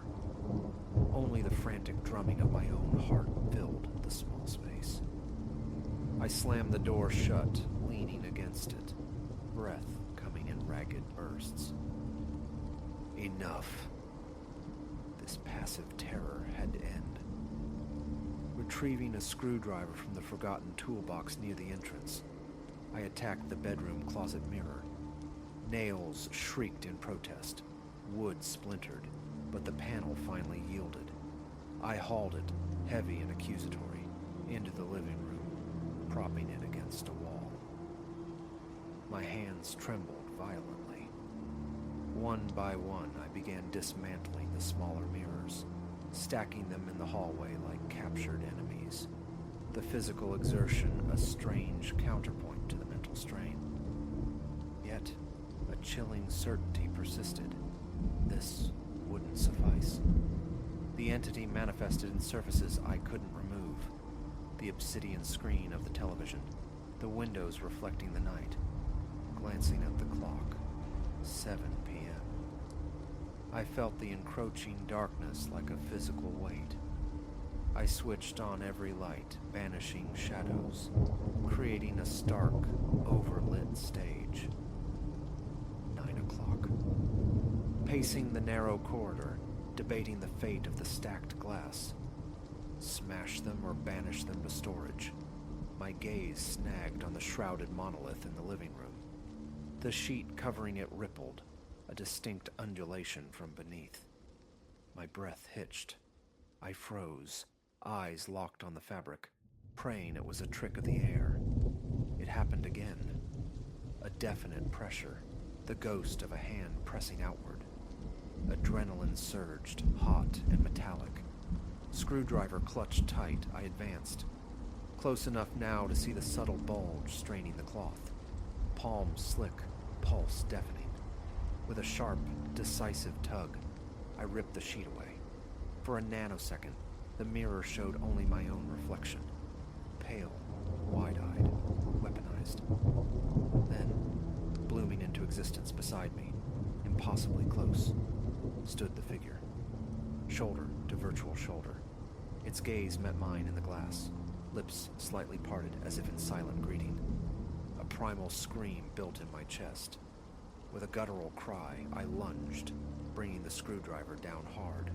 Only the frantic drumming of my own heart filled the small space. I slammed the door shut, leaning against it, breath coming in ragged bursts. Enough. This passive terror had to end. Retrieving a screwdriver from the forgotten toolbox near the entrance, I attacked the bedroom closet mirror. Nails shrieked in protest. Wood splintered, but the panel finally yielded. I hauled it, heavy and accusatory, into the living room, propping it against a wall. My hands trembled violently. One by one, I began dismantling the smaller mirrors, stacking them in the hallway like captured enemies. The physical exertion a strange counterpoint to the mental strain. Yet, a chilling certainty persisted. This wouldn't suffice. The entity manifested in surfaces I couldn't remove. The obsidian screen of the television, the windows reflecting the night. Glancing at the clock, 7 p.m. I felt the encroaching darkness like a physical weight. I switched on every light, banishing shadows, creating a stark, overlit stage. 9 o'clock. Pacing the narrow corridor, debating the fate of the stacked glass, smash them, or banish them to storage. My gaze snagged on the shrouded monolith in the living room. The sheet covering it rippled, a distinct undulation from beneath. My breath hitched. I froze, eyes locked on the fabric, praying it was a trick of the air. It happened again. A definite pressure, the ghost of a hand pressing outward. Adrenaline surged, hot and metallic. Screwdriver clutched tight, I advanced. Close enough now to see the subtle bulge straining the cloth. Palms slick, pulse deafening. With a sharp, decisive tug, I ripped the sheet away. For a nanosecond, the mirror showed only my own reflection. Pale, wide-eyed, weaponized. Then, blooming into existence beside me, impossibly close, stood the figure. Shoulder to virtual shoulder. Its gaze met mine in the glass, lips slightly parted as if in silent greeting. A primal scream built in my chest. With a guttural cry, I lunged, bringing the screwdriver down hard.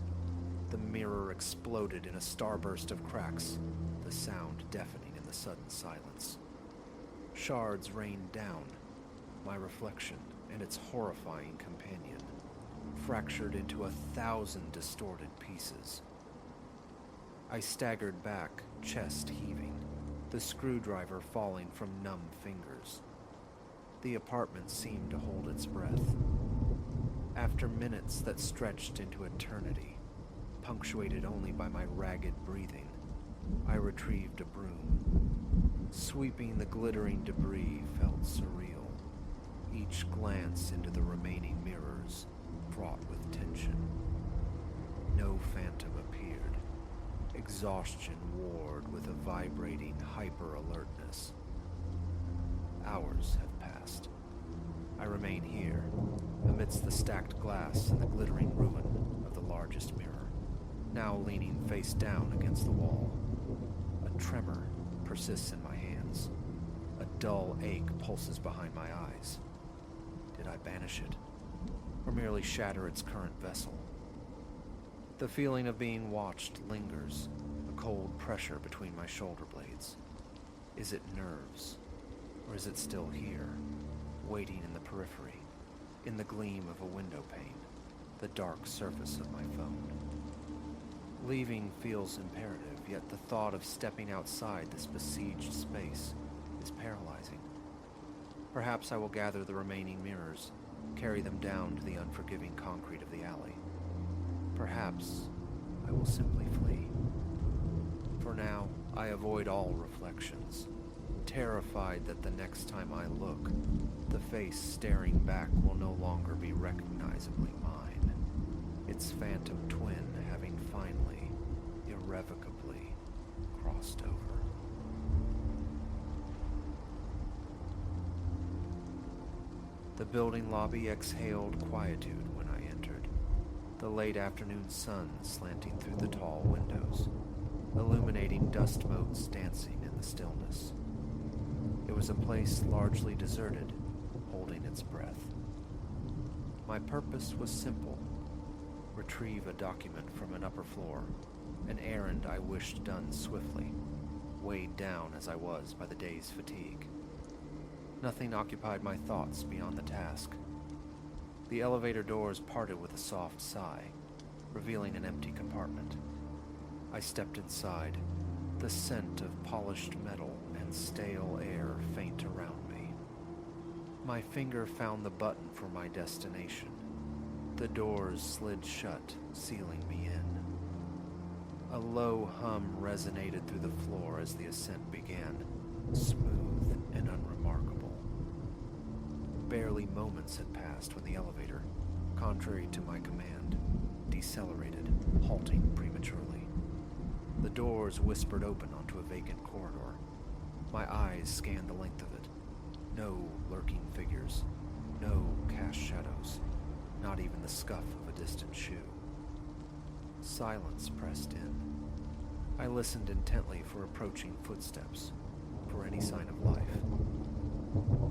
The mirror exploded in a starburst of cracks, the sound deafening in the sudden silence. Shards rained down, my reflection and its horrifying companion, fractured into 1,000 distorted pieces. I staggered back, chest heaving, the screwdriver falling from numb fingers. The apartment seemed to hold its breath. After minutes that stretched into eternity, punctuated only by my ragged breathing, I retrieved a broom. Sweeping the glittering debris felt surreal, each glance into the remaining mirrors fraught with tension. No phantom appeared. Exhaustion warred with a vibrating hyper-alertness. Hours have passed. I remain here, amidst the stacked glass and the glittering ruin of the largest mirror, now leaning face down against the wall. A tremor persists in my hands. A dull ache pulses behind my eyes. Did I banish it, or merely shatter its current vessel? The feeling of being watched lingers, a cold pressure between my shoulder blades. Is it nerves, or is it still here, waiting in the periphery, in the gleam of a window pane, the dark surface of my phone? Leaving feels imperative, yet the thought of stepping outside this besieged space is paralyzing. Perhaps I will gather the remaining mirrors, carry them down to the unforgiving concrete of the alley. Perhaps I will simply flee. For now, I avoid all reflections, terrified that the next time I look, the face staring back will no longer be recognizably mine, its phantom twin having finally, irrevocably crossed over. The building lobby exhaled quietude when I entered, the late afternoon sun slanting through the tall windows, illuminating dust motes dancing in the stillness. It was a place largely deserted, holding its breath. My purpose was simple: retrieve a document from an upper floor, an errand I wished done swiftly, weighed down as I was by the day's fatigue. Nothing occupied my thoughts beyond the task. The elevator doors parted with a soft sigh, revealing an empty compartment. I stepped inside, the scent of polished metal and stale air faint around me. My finger found the button for my destination. The doors slid shut, sealing me in. A low hum resonated through the floor as the ascent began, smooth and unremarkable. Barely moments had passed when the elevator, contrary to my command, decelerated, halting prematurely. The doors whispered open onto a vacant corridor. My eyes scanned the length of it. No lurking figures, no cast shadows, not even the scuff of a distant shoe. Silence pressed in. I listened intently for approaching footsteps, for any sign of life.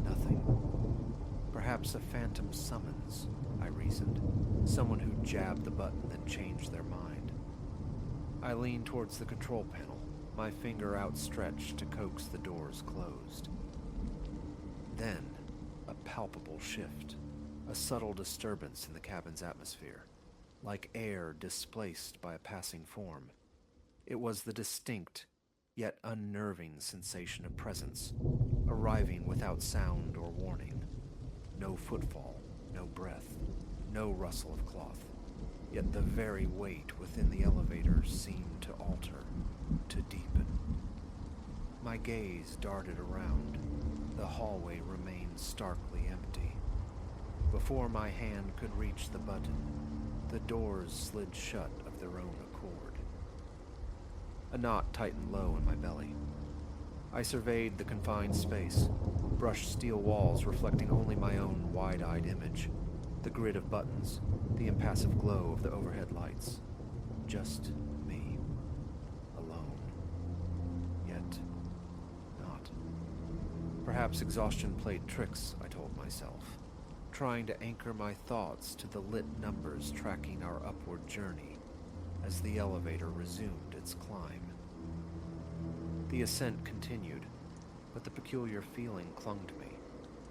Nothing. Perhaps a phantom summons, I reasoned. Someone who jabbed the button then changed their mind. I lean towards the control panel, my finger outstretched to coax the doors closed. Then, a palpable shift, a subtle disturbance in the cabin's atmosphere, like air displaced by a passing form. It was the distinct, yet unnerving sensation of presence, arriving without sound or warning. No footfall, no breath, no rustle of cloth. Yet the very weight within the elevator seemed to alter, to deepen. My gaze darted around. The hallway remained starkly empty. Before my hand could reach the button, the doors slid shut of their own accord. A knot tightened low in my belly. I surveyed the confined space, brushed steel walls reflecting only my own wide-eyed image, the grid of buttons, the impassive glow of the overhead lights. Just me. Alone. Yet not. Perhaps exhaustion played tricks, I told myself, trying to anchor my thoughts to the lit numbers tracking our upward journey as the elevator resumed its climb. The ascent continued, but the peculiar feeling clung to me,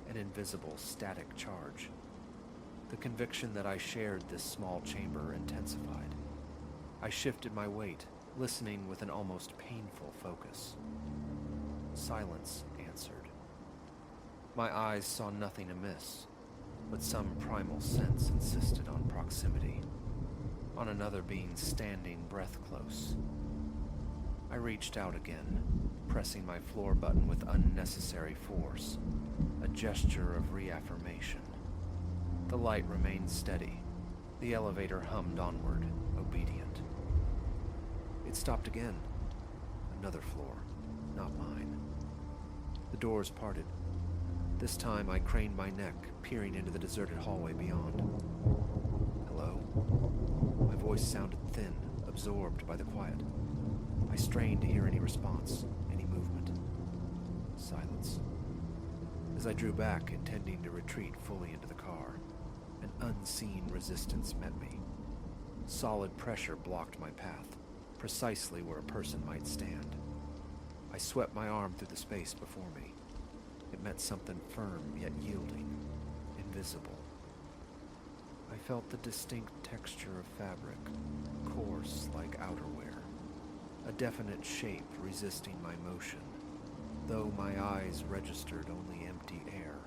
an invisible static charge. The conviction that I shared this small chamber intensified. I shifted my weight, listening with an almost painful focus. Silence answered. My eyes saw nothing amiss, but some primal sense insisted on proximity, on another being standing breath close. I reached out again, pressing my floor button with unnecessary force, a gesture of reaffirmation. The light remained steady. The elevator hummed onward, obedient. It stopped again. Another floor, not mine. The doors parted. This time I craned my neck, peering into the deserted hallway beyond. Hello? My voice sounded thin, absorbed by the quiet. I strained to hear any response, any movement. Silence. As I drew back, intending to retreat fully into the car, an unseen resistance met me. Solid pressure blocked my path, precisely where a person might stand. I swept my arm through the space before me. It met something firm yet yielding, invisible. I felt the distinct texture of fabric, coarse like outerwear, a definite shape resisting my motion, though my eyes registered only empty air.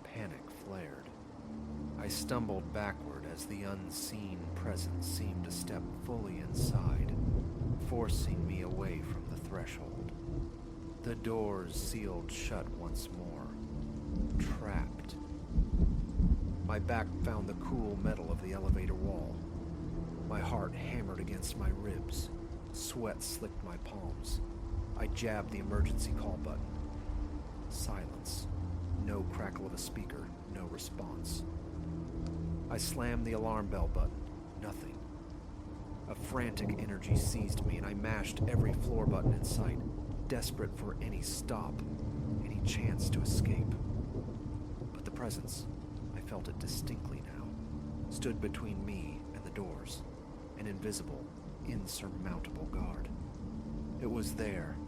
Panic flared. I stumbled backward as the unseen presence seemed to step fully inside, forcing me away from the threshold. The doors sealed shut once more. Trapped. My back found the cool metal of the elevator wall. My heart hammered against my ribs. Sweat slicked my palms. I jabbed the emergency call button. Silence. No crackle of a speaker, no response. I slammed the alarm bell button. Nothing. A frantic energy seized me, and I mashed every floor button in sight, desperate for any stop, any chance to escape. But the presence, I felt it distinctly now, stood between me and the doors, an invisible, insurmountable guard. It was there,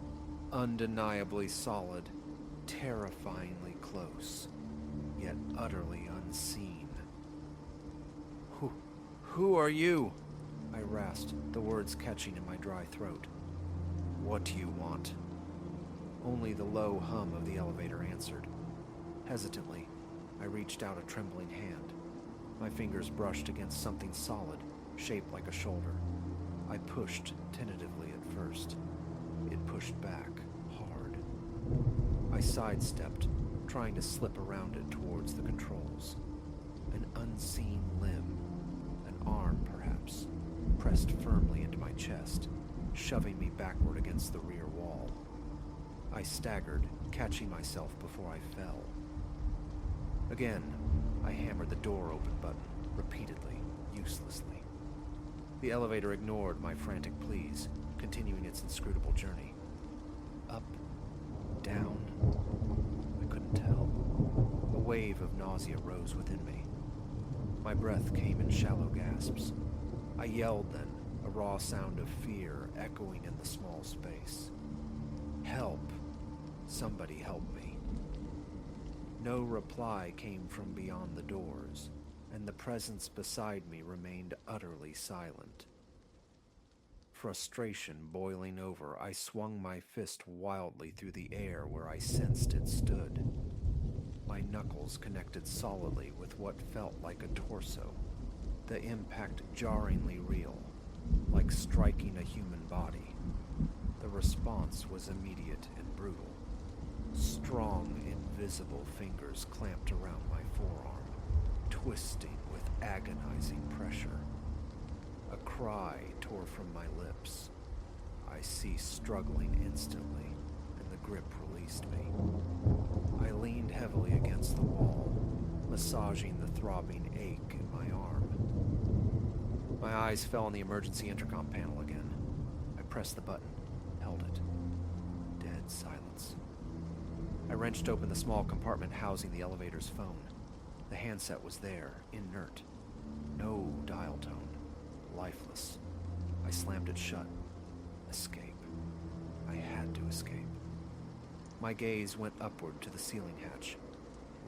undeniably solid, terrifyingly close, yet utterly unseen. Who are you? I rasped, the words catching in my dry throat. What do you want? Only the low hum of the elevator answered. Hesitantly, I reached out a trembling hand. My fingers brushed against something solid, shaped like a shoulder. I pushed tentatively at first. It pushed back, hard. I sidestepped, trying to slip around it towards the controls. An unseen limb, an arm perhaps, pressed firmly into my chest, shoving me backward against the rear wall. I staggered, catching myself before I fell. Again, I hammered the door open button, repeatedly, uselessly. The elevator ignored my frantic pleas, continuing its inscrutable journey. Up, down, I couldn't tell. A wave of nausea rose within me. My breath came in shallow gasps. I yelled then, a raw sound of fear echoing in the small space. Help! Somebody help me. No reply came from beyond the doors, and the presence beside me remained utterly silent. Frustration boiling over, I swung my fist wildly through the air where I sensed it stood. My knuckles connected solidly with what felt like a torso, the impact jarringly real, like striking a human body. The response was immediate and brutal. Strong, invisible fingers clamped around my forearm, twisting with agonizing pressure. A cry tore from my lips. I ceased struggling instantly, and the grip released me. I leaned heavily against the wall, massaging the throbbing ache in my arm. My eyes fell on the emergency intercom panel again. I pressed the button, held it. Dead silence. I wrenched open the small compartment housing the elevator's phone. The handset was there, inert. No dial tone. Lifeless. I slammed it shut. Escape. I had to escape. My gaze went upward to the ceiling hatch.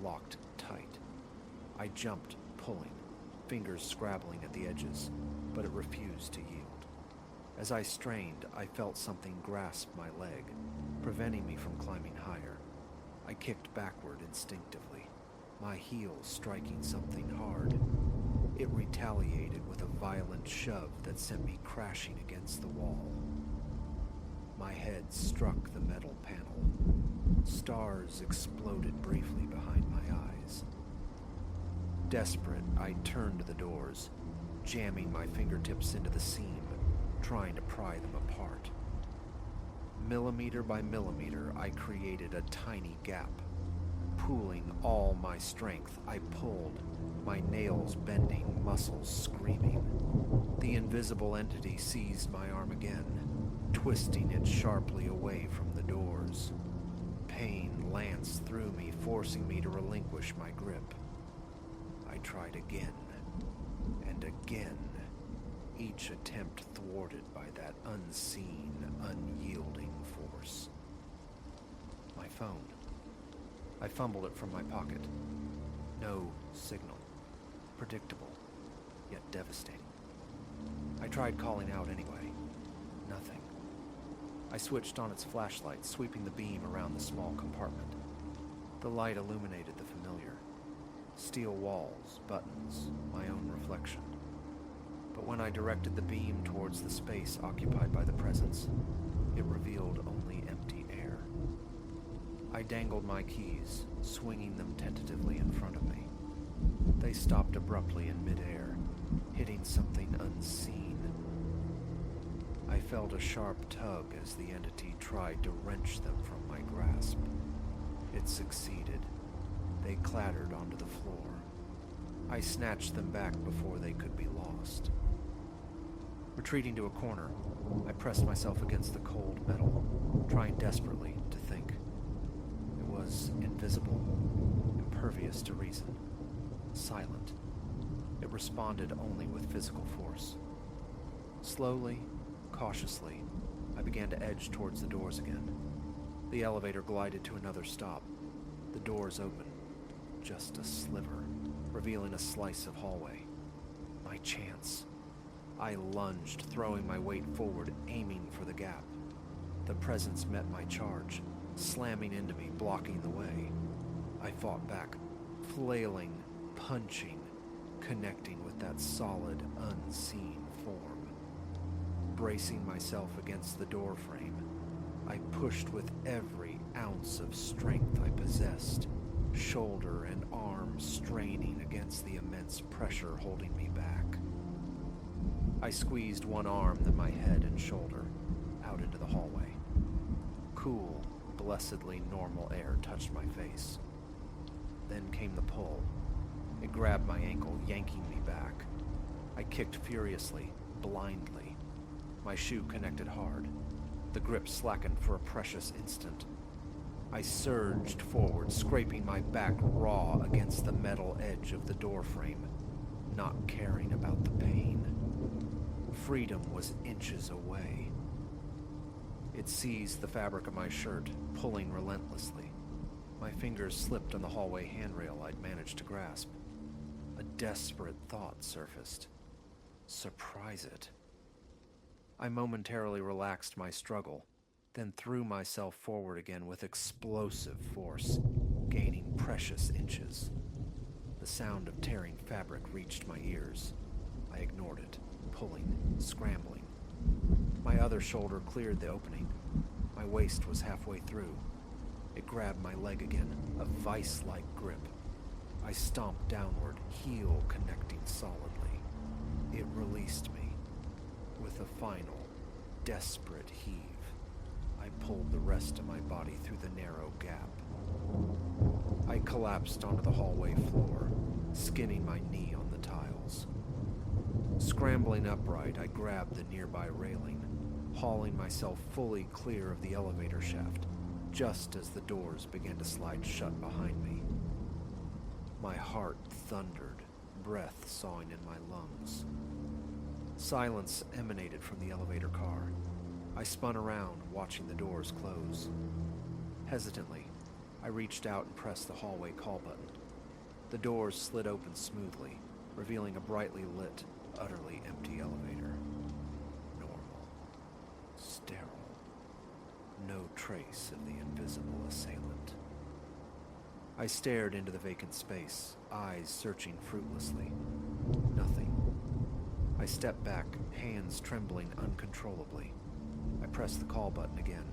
Locked tight. I jumped, pulling, fingers scrabbling at the edges, but it refused to yield. As I strained, I felt something grasp my leg, preventing me from climbing higher. I kicked backward instinctively, my heels striking something hard. It retaliated with a violent shove that sent me crashing against the wall. My head struck the metal panel. Stars exploded briefly behind my eyes. Desperate, I turned to the doors, jamming my fingertips into the seam, trying to pry them apart. Millimeter by millimeter, I created a tiny gap. Pooling all my strength, I pulled, my nails bending, muscles screaming. The invisible entity seized my arm again, twisting it sharply away from the doors. Pain lanced through me, forcing me to relinquish my grip. I tried again, and again, each attempt thwarted by that unseen, unyielding force. My phone. I fumbled it from my pocket. No signal. Predictable, yet devastating. I tried calling out anyway. Nothing. I switched on its flashlight, sweeping the beam around the small compartment. The light illuminated the familiar. Steel walls, buttons, my own reflection. But when I directed the beam towards the space occupied by the presence, it revealed only empty air. I dangled my keys, swinging them tentatively in front of me. They stopped abruptly in midair, hitting something unseen. I felt a sharp tug as the entity tried to wrench them from my grasp. It succeeded. They clattered onto the floor. I snatched them back before they could be lost. Retreating to a corner, I pressed myself against the cold metal, trying desperately to think. It was invisible, impervious to reason, silent. It responded only with physical force. Slowly, cautiously, I began to edge towards the doors again. The elevator glided to another stop. The doors opened, just a sliver, revealing a slice of hallway. My chance. I lunged, throwing my weight forward, aiming for the gap. The presence met my charge, slamming into me, blocking the way. I fought back, flailing, punching, connecting with that solid, unseen form. Bracing myself against the door frame, I pushed with every ounce of strength I possessed, shoulder and arm straining against the immense pressure holding me back. I squeezed one arm, then my head and shoulder, out into the hallway. Cool, blessedly normal air touched my face. Then came the pull. It grabbed my ankle, yanking me back. I kicked furiously, blindly. My shoe connected hard. The grip slackened for a precious instant. I surged forward, scraping my back raw against the metal edge of the door frame, not caring about the pain. Freedom was inches away. It seized the fabric of my shirt, pulling relentlessly. My fingers slipped on the hallway handrail I'd managed to grasp. A desperate thought surfaced. Surprise it. I momentarily relaxed my struggle, then threw myself forward again with explosive force, gaining precious inches. The sound of tearing fabric reached my ears. I ignored it, pulling, scrambling. My other shoulder cleared the opening. My waist was halfway through. It grabbed my leg again, a vice-like grip. I stomped downward, heel connecting solidly. It released me. With a final, desperate heave, I pulled the rest of my body through the narrow gap. I collapsed onto the hallway floor, skinning my knee on the tiles. Scrambling upright, I grabbed the nearby railing, hauling myself fully clear of the elevator shaft, just as the doors began to slide shut behind me. My heart thundered, breath sawing in my lungs. Silence emanated from the elevator car. I spun around, watching the doors close. Hesitantly, I reached out and pressed the hallway call button. The doors slid open smoothly, revealing a brightly lit, utterly empty elevator. Normal. Sterile. No trace of the invisible assailant. I stared into the vacant space, eyes searching fruitlessly. Nothing. I stepped back, hands trembling uncontrollably. I pressed the call button again.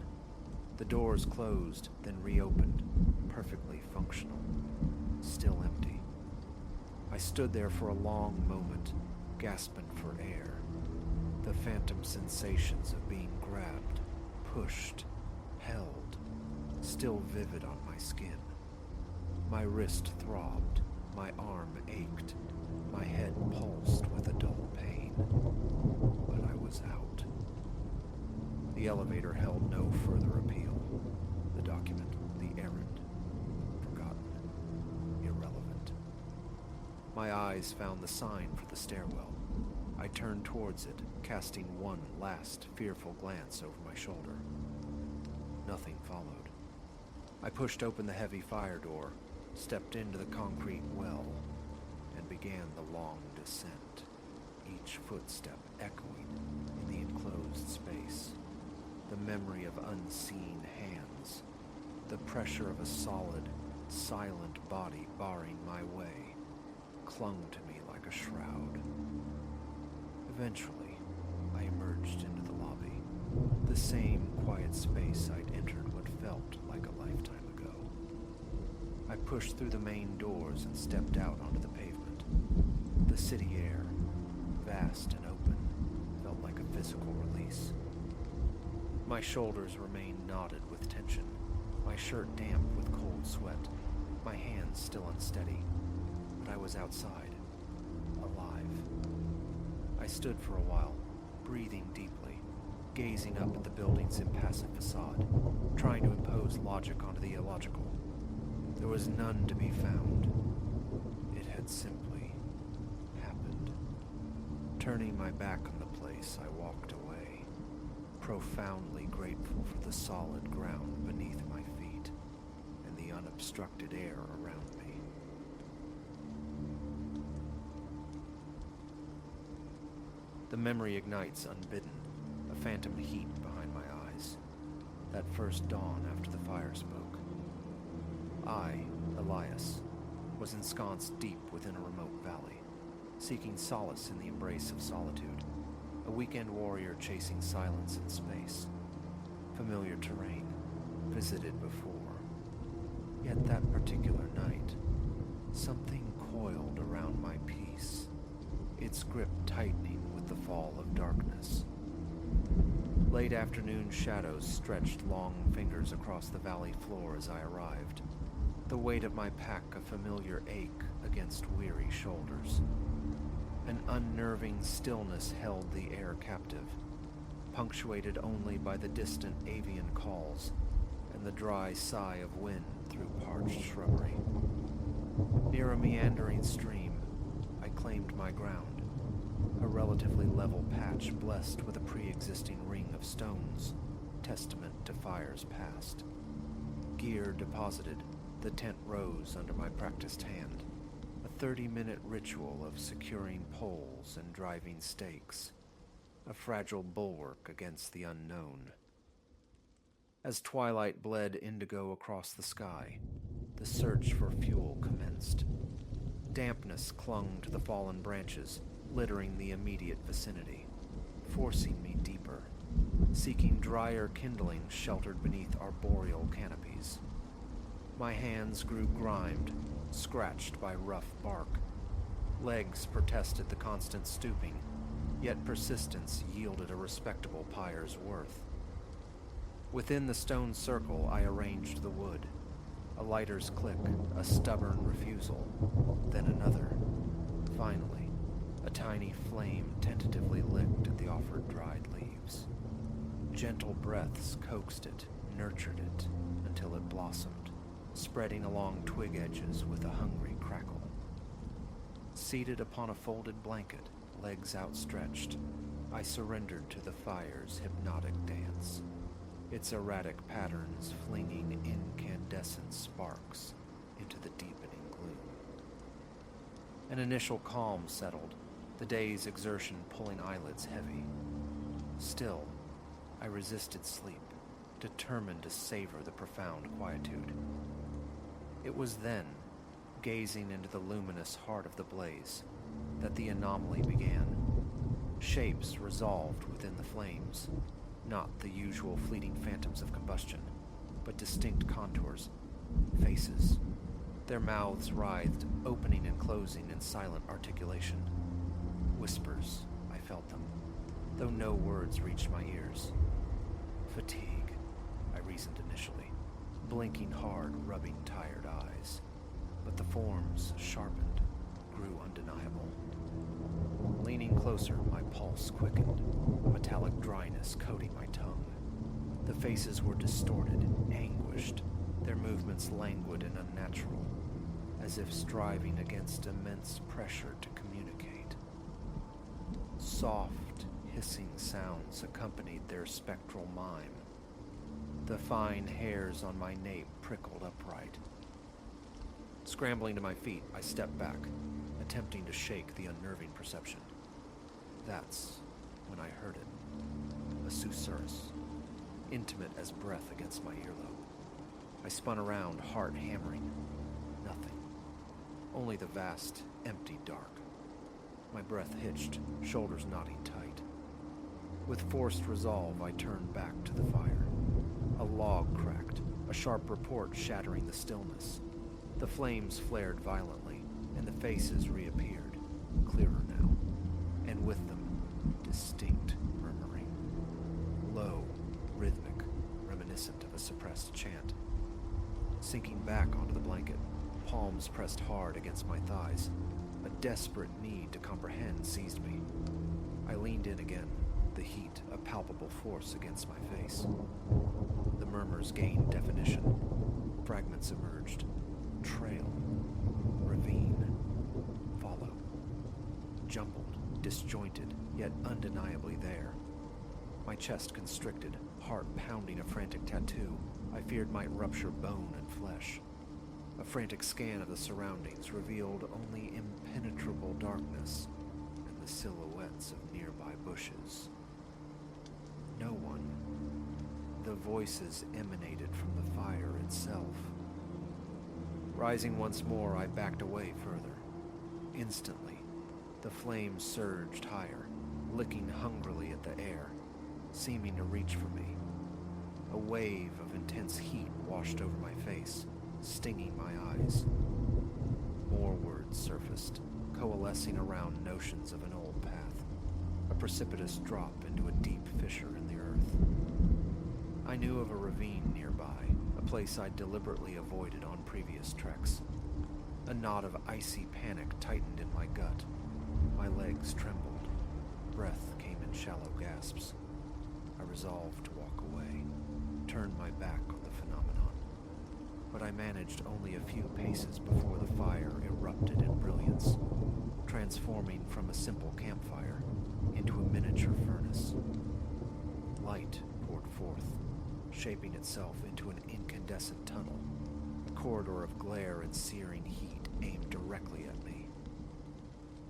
The doors closed, then reopened, perfectly functional. Still empty. I stood there for a long moment, gasping for air. The phantom sensations of being grabbed, pushed, held, still vivid on my skin. My wrist throbbed, my arm ached, my head pulsed with a dull pain. But I was out. The elevator held no further appeal. The document, the errand, forgotten, irrelevant. My eyes found the sign for the stairwell. I turned towards it, casting one last fearful glance over my shoulder. Nothing followed. I pushed open the heavy fire door, stepped into the concrete well, and began the long descent, each footstep echoing in the enclosed space. The memory of unseen hands, the pressure of a solid, silent body barring my way, clung to me like a shroud. Eventually, I emerged into the lobby, the same quiet space I'd entered what felt like a lifetime ago. I pushed through the main doors and stepped out onto the pavement. The city air, vast and open, felt like a physical release. My shoulders remained knotted with tension, my shirt damp with cold sweat, my hands still unsteady, but I was outside, alive. I stood for a while, breathing deeply, gazing up at the building's impassive facade, trying to impose logic onto the illogical. There was none to be found. It had simply happened. Turning my back on the place, I walked away, profoundly grateful for the solid ground beneath my feet and the unobstructed air around me. The memory ignites unbidden, a phantom heat behind my eyes. That first dawn after the fire spoke. I, Elias, was ensconced deep within a remote valley, seeking solace in the embrace of solitude, a weekend warrior chasing silence in space. Familiar terrain, visited before. Yet that particular night, something coiled around my peace, its grip tightening with the fall of darkness. Late afternoon shadows stretched long fingers across the valley floor as I arrived, the weight of my pack a familiar ache against weary shoulders. An unnerving stillness held the air captive, punctuated only by the distant avian calls and the dry sigh of wind through parched shrubbery. Near a meandering stream, I claimed my ground. a relatively level patch blessed with a pre-existing ring of stones, testament to fires past. Gear deposited, the tent rose under my practiced hand, a 30-minute ritual of securing poles and driving stakes, a fragile bulwark against the unknown. As twilight bled indigo across the sky, the search for fuel commenced. Dampness clung to the fallen branches, littering the immediate vicinity, forcing me deeper, seeking drier kindling sheltered beneath arboreal canopies. My hands grew grimed, scratched by rough bark. Legs protested the constant stooping, yet persistence yielded a respectable pyre's worth. Within the stone circle, I arranged the wood. A lighter's click, a stubborn refusal, then another. Finally, a tiny flame tentatively licked at the offered dried leaves. Gentle breaths coaxed it, nurtured it, until it blossomed, spreading along twig edges with a hungry crackle. Seated upon a folded blanket, legs outstretched, I surrendered to the fire's hypnotic dance, its erratic patterns flinging incandescent sparks into the deepening gloom. An initial calm settled, the day's exertion pulling eyelids heavy. Still, I resisted sleep, determined to savor the profound quietude. It was then, gazing into the luminous heart of the blaze, that the anomaly began. Shapes resolved within the flames, not the usual fleeting phantoms of combustion, but distinct contours, faces. Their mouths writhed, opening and closing in silent articulation. Whispers, I felt them, though no words reached my ears. Fatigue, I reasoned initially, blinking hard, rubbing tired eyes. But the forms sharpened, grew undeniable. Leaning closer, my pulse quickened, a metallic dryness coating my tongue. The faces were distorted, anguished, their movements languid and unnatural, as if striving against immense pressure to communicate. Soft, hissing sounds accompanied their spectral mime. The fine hairs on my nape prickled upright. Scrambling to my feet, I stepped back, attempting to shake the unnerving perception. That's when I heard it. A susurrus, intimate as breath against my earlobe. I spun around, heart hammering. Nothing. Only the vast, empty dark. My breath hitched, shoulders knotting tight. With forced resolve, I turned back to the fire. A log cracked, a sharp report shattering the stillness. The flames flared violently, and the faces reappeared, clearer now, and with them, distinct murmuring. Low, rhythmic, reminiscent of a suppressed chant. Sinking back onto the blanket, palms pressed hard against my thighs, a desperate need to comprehend seized me. I leaned in again, the heat a palpable force against my face. The murmurs gained definition. Fragments emerged. Trail. Ravine. Follow. Jumbled, disjointed, yet undeniably there. My chest constricted, heart pounding a frantic tattoo I feared might rupture bone and flesh. A frantic scan of the surroundings revealed only impenetrable darkness and the silhouettes of nearby bushes. No one. The voices emanated from the fire itself. Rising once more, I backed away further. Instantly, the flames surged higher, licking hungrily at the air, seeming to reach for me. A wave of intense heat washed over my face, stinging my eyes. More words surfaced, coalescing around notions of an old path, a precipitous drop into a deep fissure in the earth. I knew of a ravine nearby, a place I'd deliberately avoided on previous treks. A knot of icy panic tightened in my gut. My legs trembled. Breath came in shallow gasps. I resolved to walk away, turned my back on the phenomenon. But I managed only a few paces before the fire erupted in brilliance, transforming from a simple campfire into a miniature furnace. Light poured forth, shaping itself into an incandescent tunnel, a corridor of glare and searing heat aimed directly at me.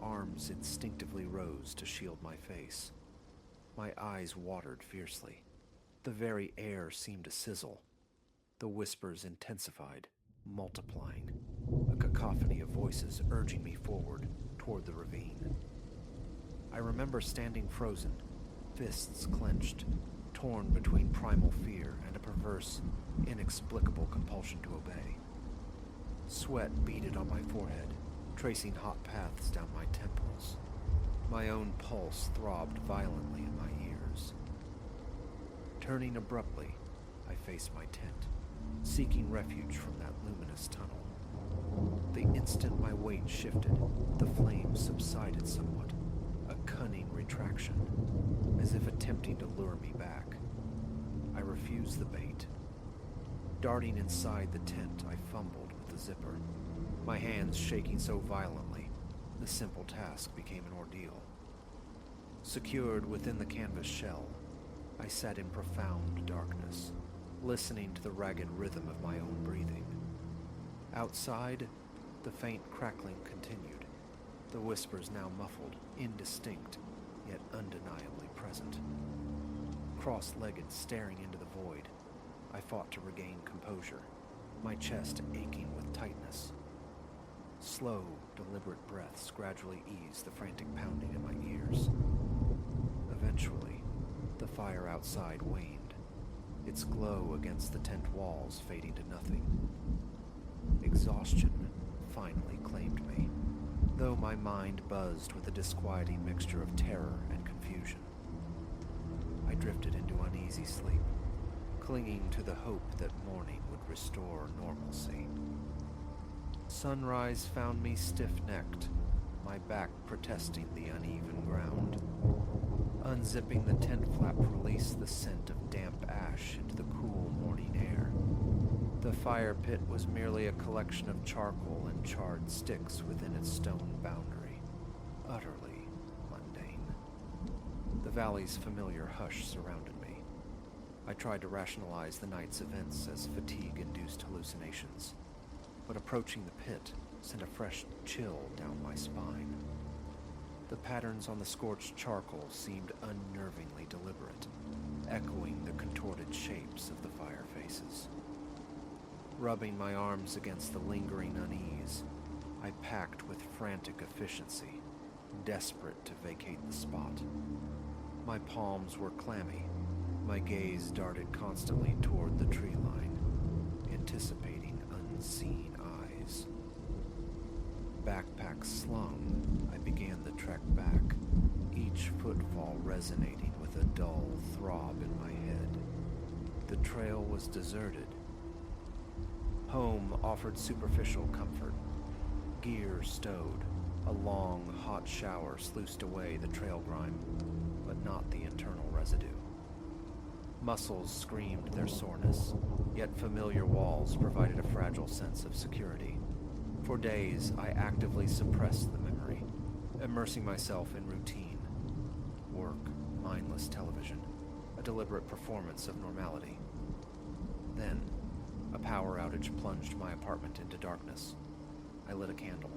Arms instinctively rose to shield my face. My eyes watered fiercely. The very air seemed to sizzle. The whispers intensified, multiplying, a cacophony of voices urging me forward toward the ravine. I remember standing frozen, fists clenched, torn between primal fear and a perverse, inexplicable compulsion to obey. Sweat beaded on my forehead, tracing hot paths down my temporals. My own pulse throbbed violently in my ears. Turning abruptly, I faced my tent, seeking refuge from that luminous tunnel. The instant my weight shifted, the flames subsided somewhat, a cunning retraction, as if attempting to lure me back. I refused the bait. Darting inside the tent, I fumbled with the zipper, my hands shaking so violently, the simple task became an ordeal. Secured within the canvas shell, I sat in profound darkness, listening to the ragged rhythm of my own breathing. Outside, the faint crackling continued, the whispers now muffled, indistinct, yet undeniably present. Cross-legged, staring into the void, I fought to regain composure, my chest aching with tightness. Slow, deliberate breaths gradually eased the frantic pounding in my ears. Eventually, the fire outside waned, its glow against the tent walls fading to nothing. Exhaustion finally claimed me, though my mind buzzed with a disquieting mixture of terror and confusion. I drifted into uneasy sleep, clinging to the hope that morning would restore normalcy. Sunrise found me stiff-necked, my back protesting the uneven ground. Unzipping the tent flap released the scent of damp ash into the cool morning air. The fire pit was merely a collection of charcoal and charred sticks within its stone boundary, utterly mundane. The valley's familiar hush surrounded me. I tried to rationalize the night's events as fatigue-induced hallucinations, but approaching the pit sent a fresh chill down my spine. The patterns on the scorched charcoal seemed unnervingly deliberate, echoing the contorted shapes of the fire faces. Rubbing my arms against the lingering unease, I packed with frantic efficiency, desperate to vacate the spot. My palms were clammy, my gaze darted constantly toward the tree line, anticipating unseen eyes. Backpack slung, I began the trek back, each footfall resonating with a dull throb in my head. The trail was deserted. Home offered superficial comfort. Gear stowed, a long, hot shower sluiced away the trail grime, but not the internal residue. Muscles screamed their soreness, yet familiar walls provided a fragile sense of security. For days, I actively suppressed the memory, immersing myself in routine. Work, mindless television, a deliberate performance of normality. Then, a power outage plunged my apartment into darkness. I lit a candle.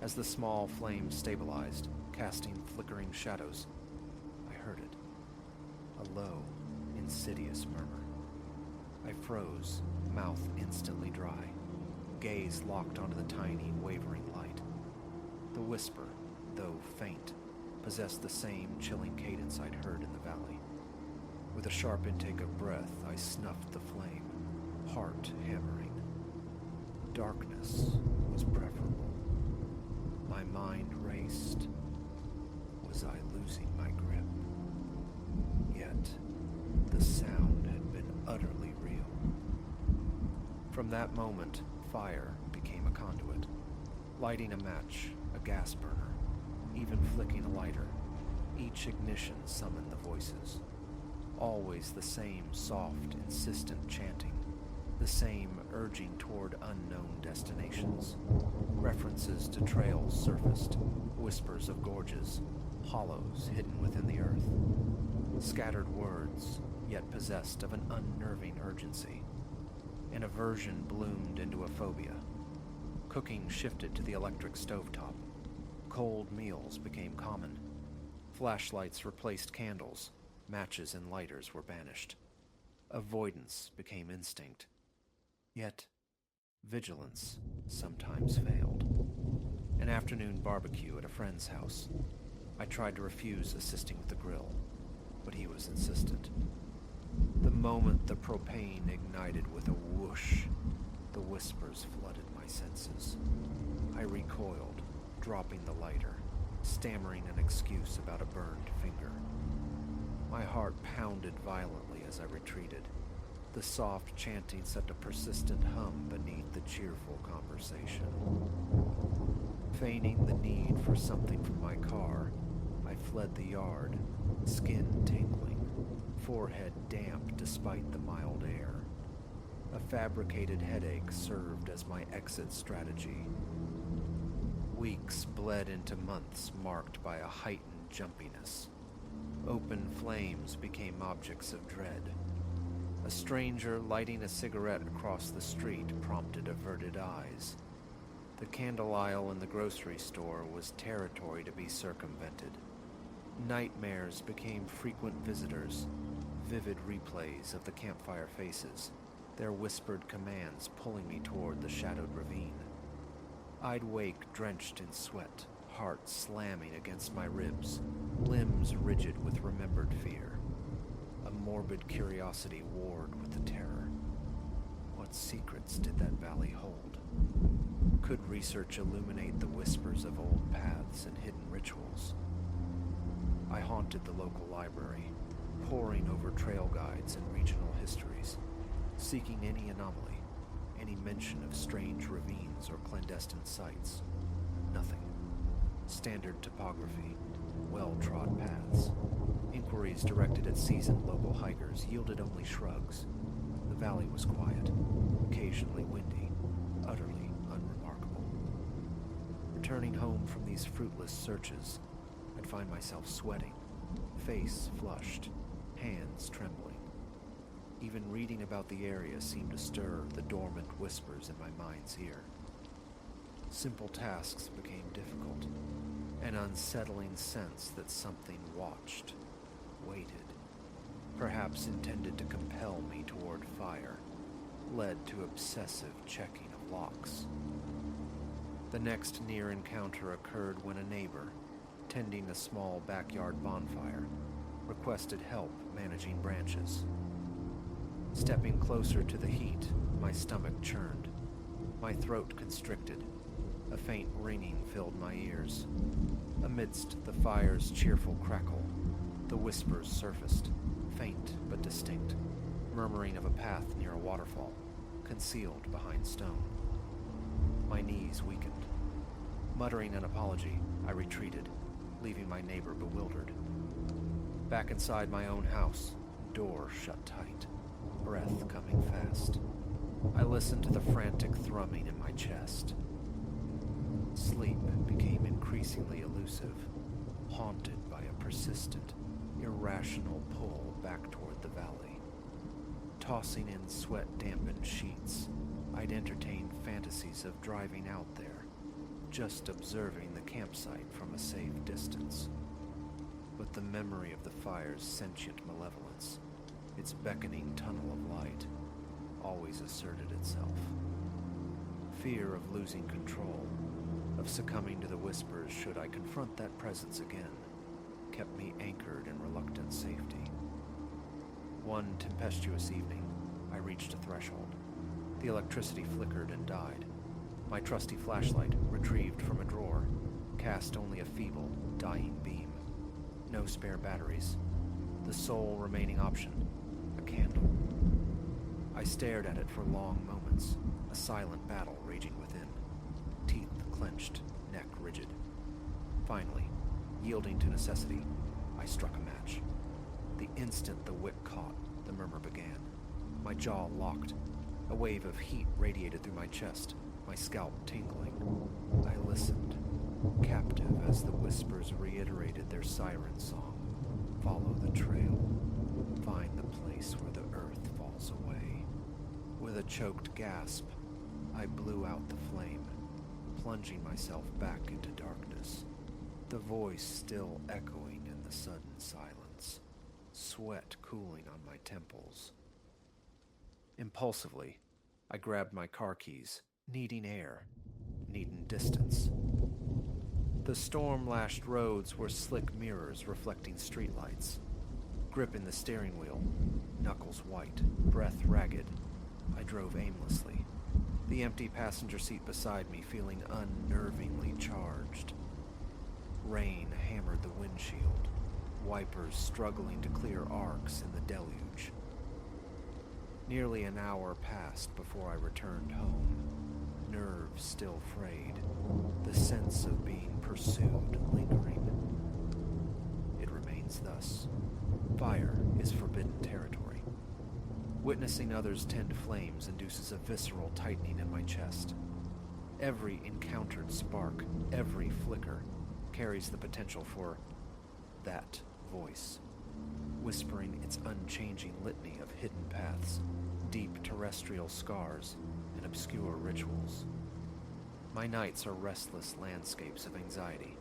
As the small flame stabilized, casting flickering shadows, I heard it. A low, insidious murmur. I froze, mouth instantly dry, gaze locked onto the tiny, wavering light. The whisper, though faint, possessed the same chilling cadence I'd heard in the valley. With a sharp intake of breath, I snuffed the flame, heart hammering. Darkness was preferable. My mind raced. Was I losing my grip? Yet, the sound had been utterly real. From that moment, fire became a conduit. Lighting a match, a gas burner, even flicking a lighter, each ignition summoned the voices. Always the same soft, insistent chanting. the same urging toward unknown destinations. References to trails surfaced, whispers of gorges, hollows hidden within the earth. Scattered words, yet possessed of an unnerving urgency. An aversion bloomed into a phobia. Cooking shifted to the electric stovetop. Cold meals became common. Flashlights replaced candles. Matches and lighters were banished. Avoidance became instinct. Yet, vigilance sometimes failed. An afternoon barbecue at a friend's house. I tried to refuse assisting with the grill, but he was insistent. The moment the propane ignited with a whoosh, the whispers flooded my senses. I recoiled, dropping the lighter, stammering an excuse about a burned finger. My heart pounded violently as I retreated. The soft chanting set a persistent hum beneath the cheerful conversation. Feigning the need for something from my car, I fled the yard, skin tingling, forehead damp despite the mild air. A fabricated headache served as my exit strategy. Weeks bled into months marked by a heightened jumpiness. Open flames became objects of dread. A stranger lighting a cigarette across the street prompted averted eyes. The candle aisle in the grocery store was territory to be circumvented. Nightmares became frequent visitors, vivid replays of the campfire faces, their whispered commands pulling me toward the shadowed ravine. I'd wake drenched in sweat, heart slamming against my ribs, limbs rigid with remembered fear. A morbid curiosity warred with the terror. What secrets did that valley hold? Could research illuminate the whispers of old paths and hidden rituals? I haunted the local library, poring over trail guides and regional histories, seeking any anomaly, any mention of strange ravines or clandestine sites. Nothing. Standard topography, well-trod paths. Inquiries directed at seasoned local hikers yielded only shrugs. The valley was quiet, occasionally windy, utterly unremarkable. Returning home from these fruitless searches, I'd find myself sweating, face flushed, hands trembling. Even reading about the area seemed to stir the dormant whispers in my mind's ear. Simple tasks became difficult, an unsettling sense that something watched, waited, perhaps intended to compel me toward fire, led to obsessive checking of locks. The next near encounter occurred when a neighbor, tending a small backyard bonfire, requested help managing branches. Stepping closer to the heat, my stomach churned, my throat constricted. A faint ringing filled my ears. Amidst the fire's cheerful crackle, the whispers surfaced, faint but distinct, murmuring of a path near a waterfall, concealed behind stone. My knees weakened. Muttering an apology, I retreated, leaving my neighbor bewildered. Back inside my own house, door shut tight, breath coming fast. I listened to the frantic thrumming in my chest. Sleep became increasingly elusive, haunted by a persistent, irrational pull back toward the valley. Tossing in sweat-dampened sheets, I'd entertain fantasies of driving out there, just observing the campsite from a safe distance. But the memory of the fire's sentient malevolence, its beckoning tunnel of light, always asserted itself. Fear of losing control, of succumbing to the whispers should I confront that presence again, kept me anchored in reluctant safety. One tempestuous evening, I reached a threshold. The electricity flickered and died. My trusty flashlight, retrieved from a drawer, cast only a feeble, dying beam. No spare batteries. The sole remaining option, a candle. I stared at it for long moments, a silent battle raging within. Teeth clenched, neck rigid. Finally, yielding to necessity, I struck a match. The instant the wick caught, the murmur began. My jaw locked. A wave of heat radiated through my chest, my scalp tingling. I listened, captive as the whispers reiterated their siren song. Follow the trail. Find the place where the earth falls away. With a choked gasp, I blew out the flame, plunging myself back into darkness, the voice still echoing in the sudden silence, sweat cooling on my temples. Impulsively, I grabbed my car keys, needing air, needing distance. The storm-lashed roads were slick mirrors reflecting streetlights. Gripping the steering wheel, knuckles white, breath ragged, I drove aimlessly, the empty passenger seat beside me feeling unnervingly charged. Rain hammered the windshield, wipers struggling to clear arcs in the deluge. Nearly an hour passed before I returned home, nerves still frayed, the sense of being pursued lingering. It remains thus. Fire is forbidden territory. Witnessing others tend flames induces a visceral tightening in my chest. Every encountered spark, every flicker, carries the potential for that voice, whispering its unchanging litany of hidden paths, deep terrestrial scars, and obscure rituals. My nights are restless landscapes of anxiety.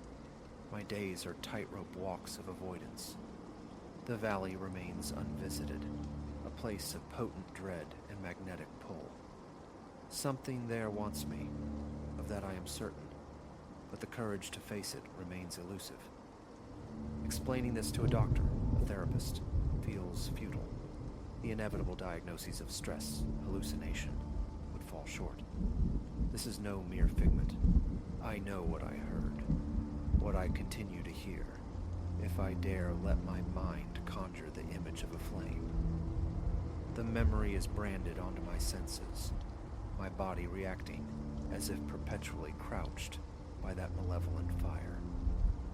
My days are tightrope walks of avoidance. The valley remains unvisited, a place of potent dread and magnetic pull. Something there wants me, of that I am certain, but the courage to face it remains elusive. Explaining this to a doctor, a therapist, feels futile. The inevitable diagnoses of stress, hallucination, would fall short. This is no mere figment. I know what I heard, what I continue to hear, if I dare let my mind conjure the image of a flame. The memory is branded onto my senses, my body reacting as if perpetually crouched by that malevolent fire,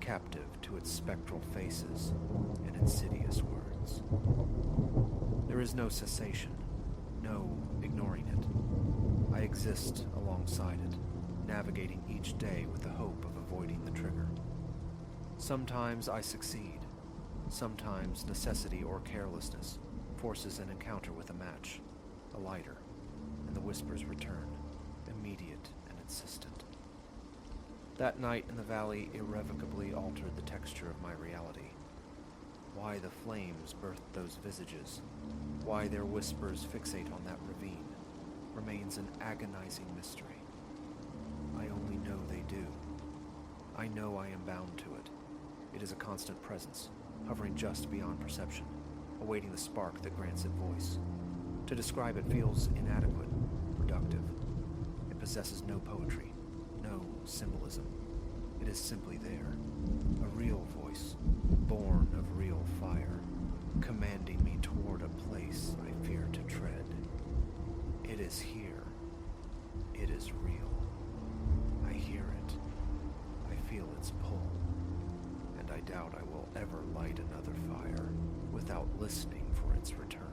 captive to its spectral faces and insidious words. There is no cessation, no ignoring it. I exist alongside it, navigating each day with the hope of avoiding the trigger. Sometimes I succeed. Sometimes necessity or carelessness forces an encounter with a match, a lighter, and the whispers return, immediate and insistent. That night in the valley irrevocably altered the texture of my reality. Why the flames birthed those visages, why their whispers fixate on that ravine, remains an agonizing mystery. I only know they do. I know I am bound to it. It is a constant presence, hovering just beyond perception, awaiting the spark that grants it voice. To describe it feels inadequate, reductive. It possesses no poetry, no symbolism. It is simply there, a real voice, born of real fire, commanding me toward a place I fear to tread. It is here. It is real. I hear it. I feel its pull. And I doubt I will ever light another fire without listening for its return.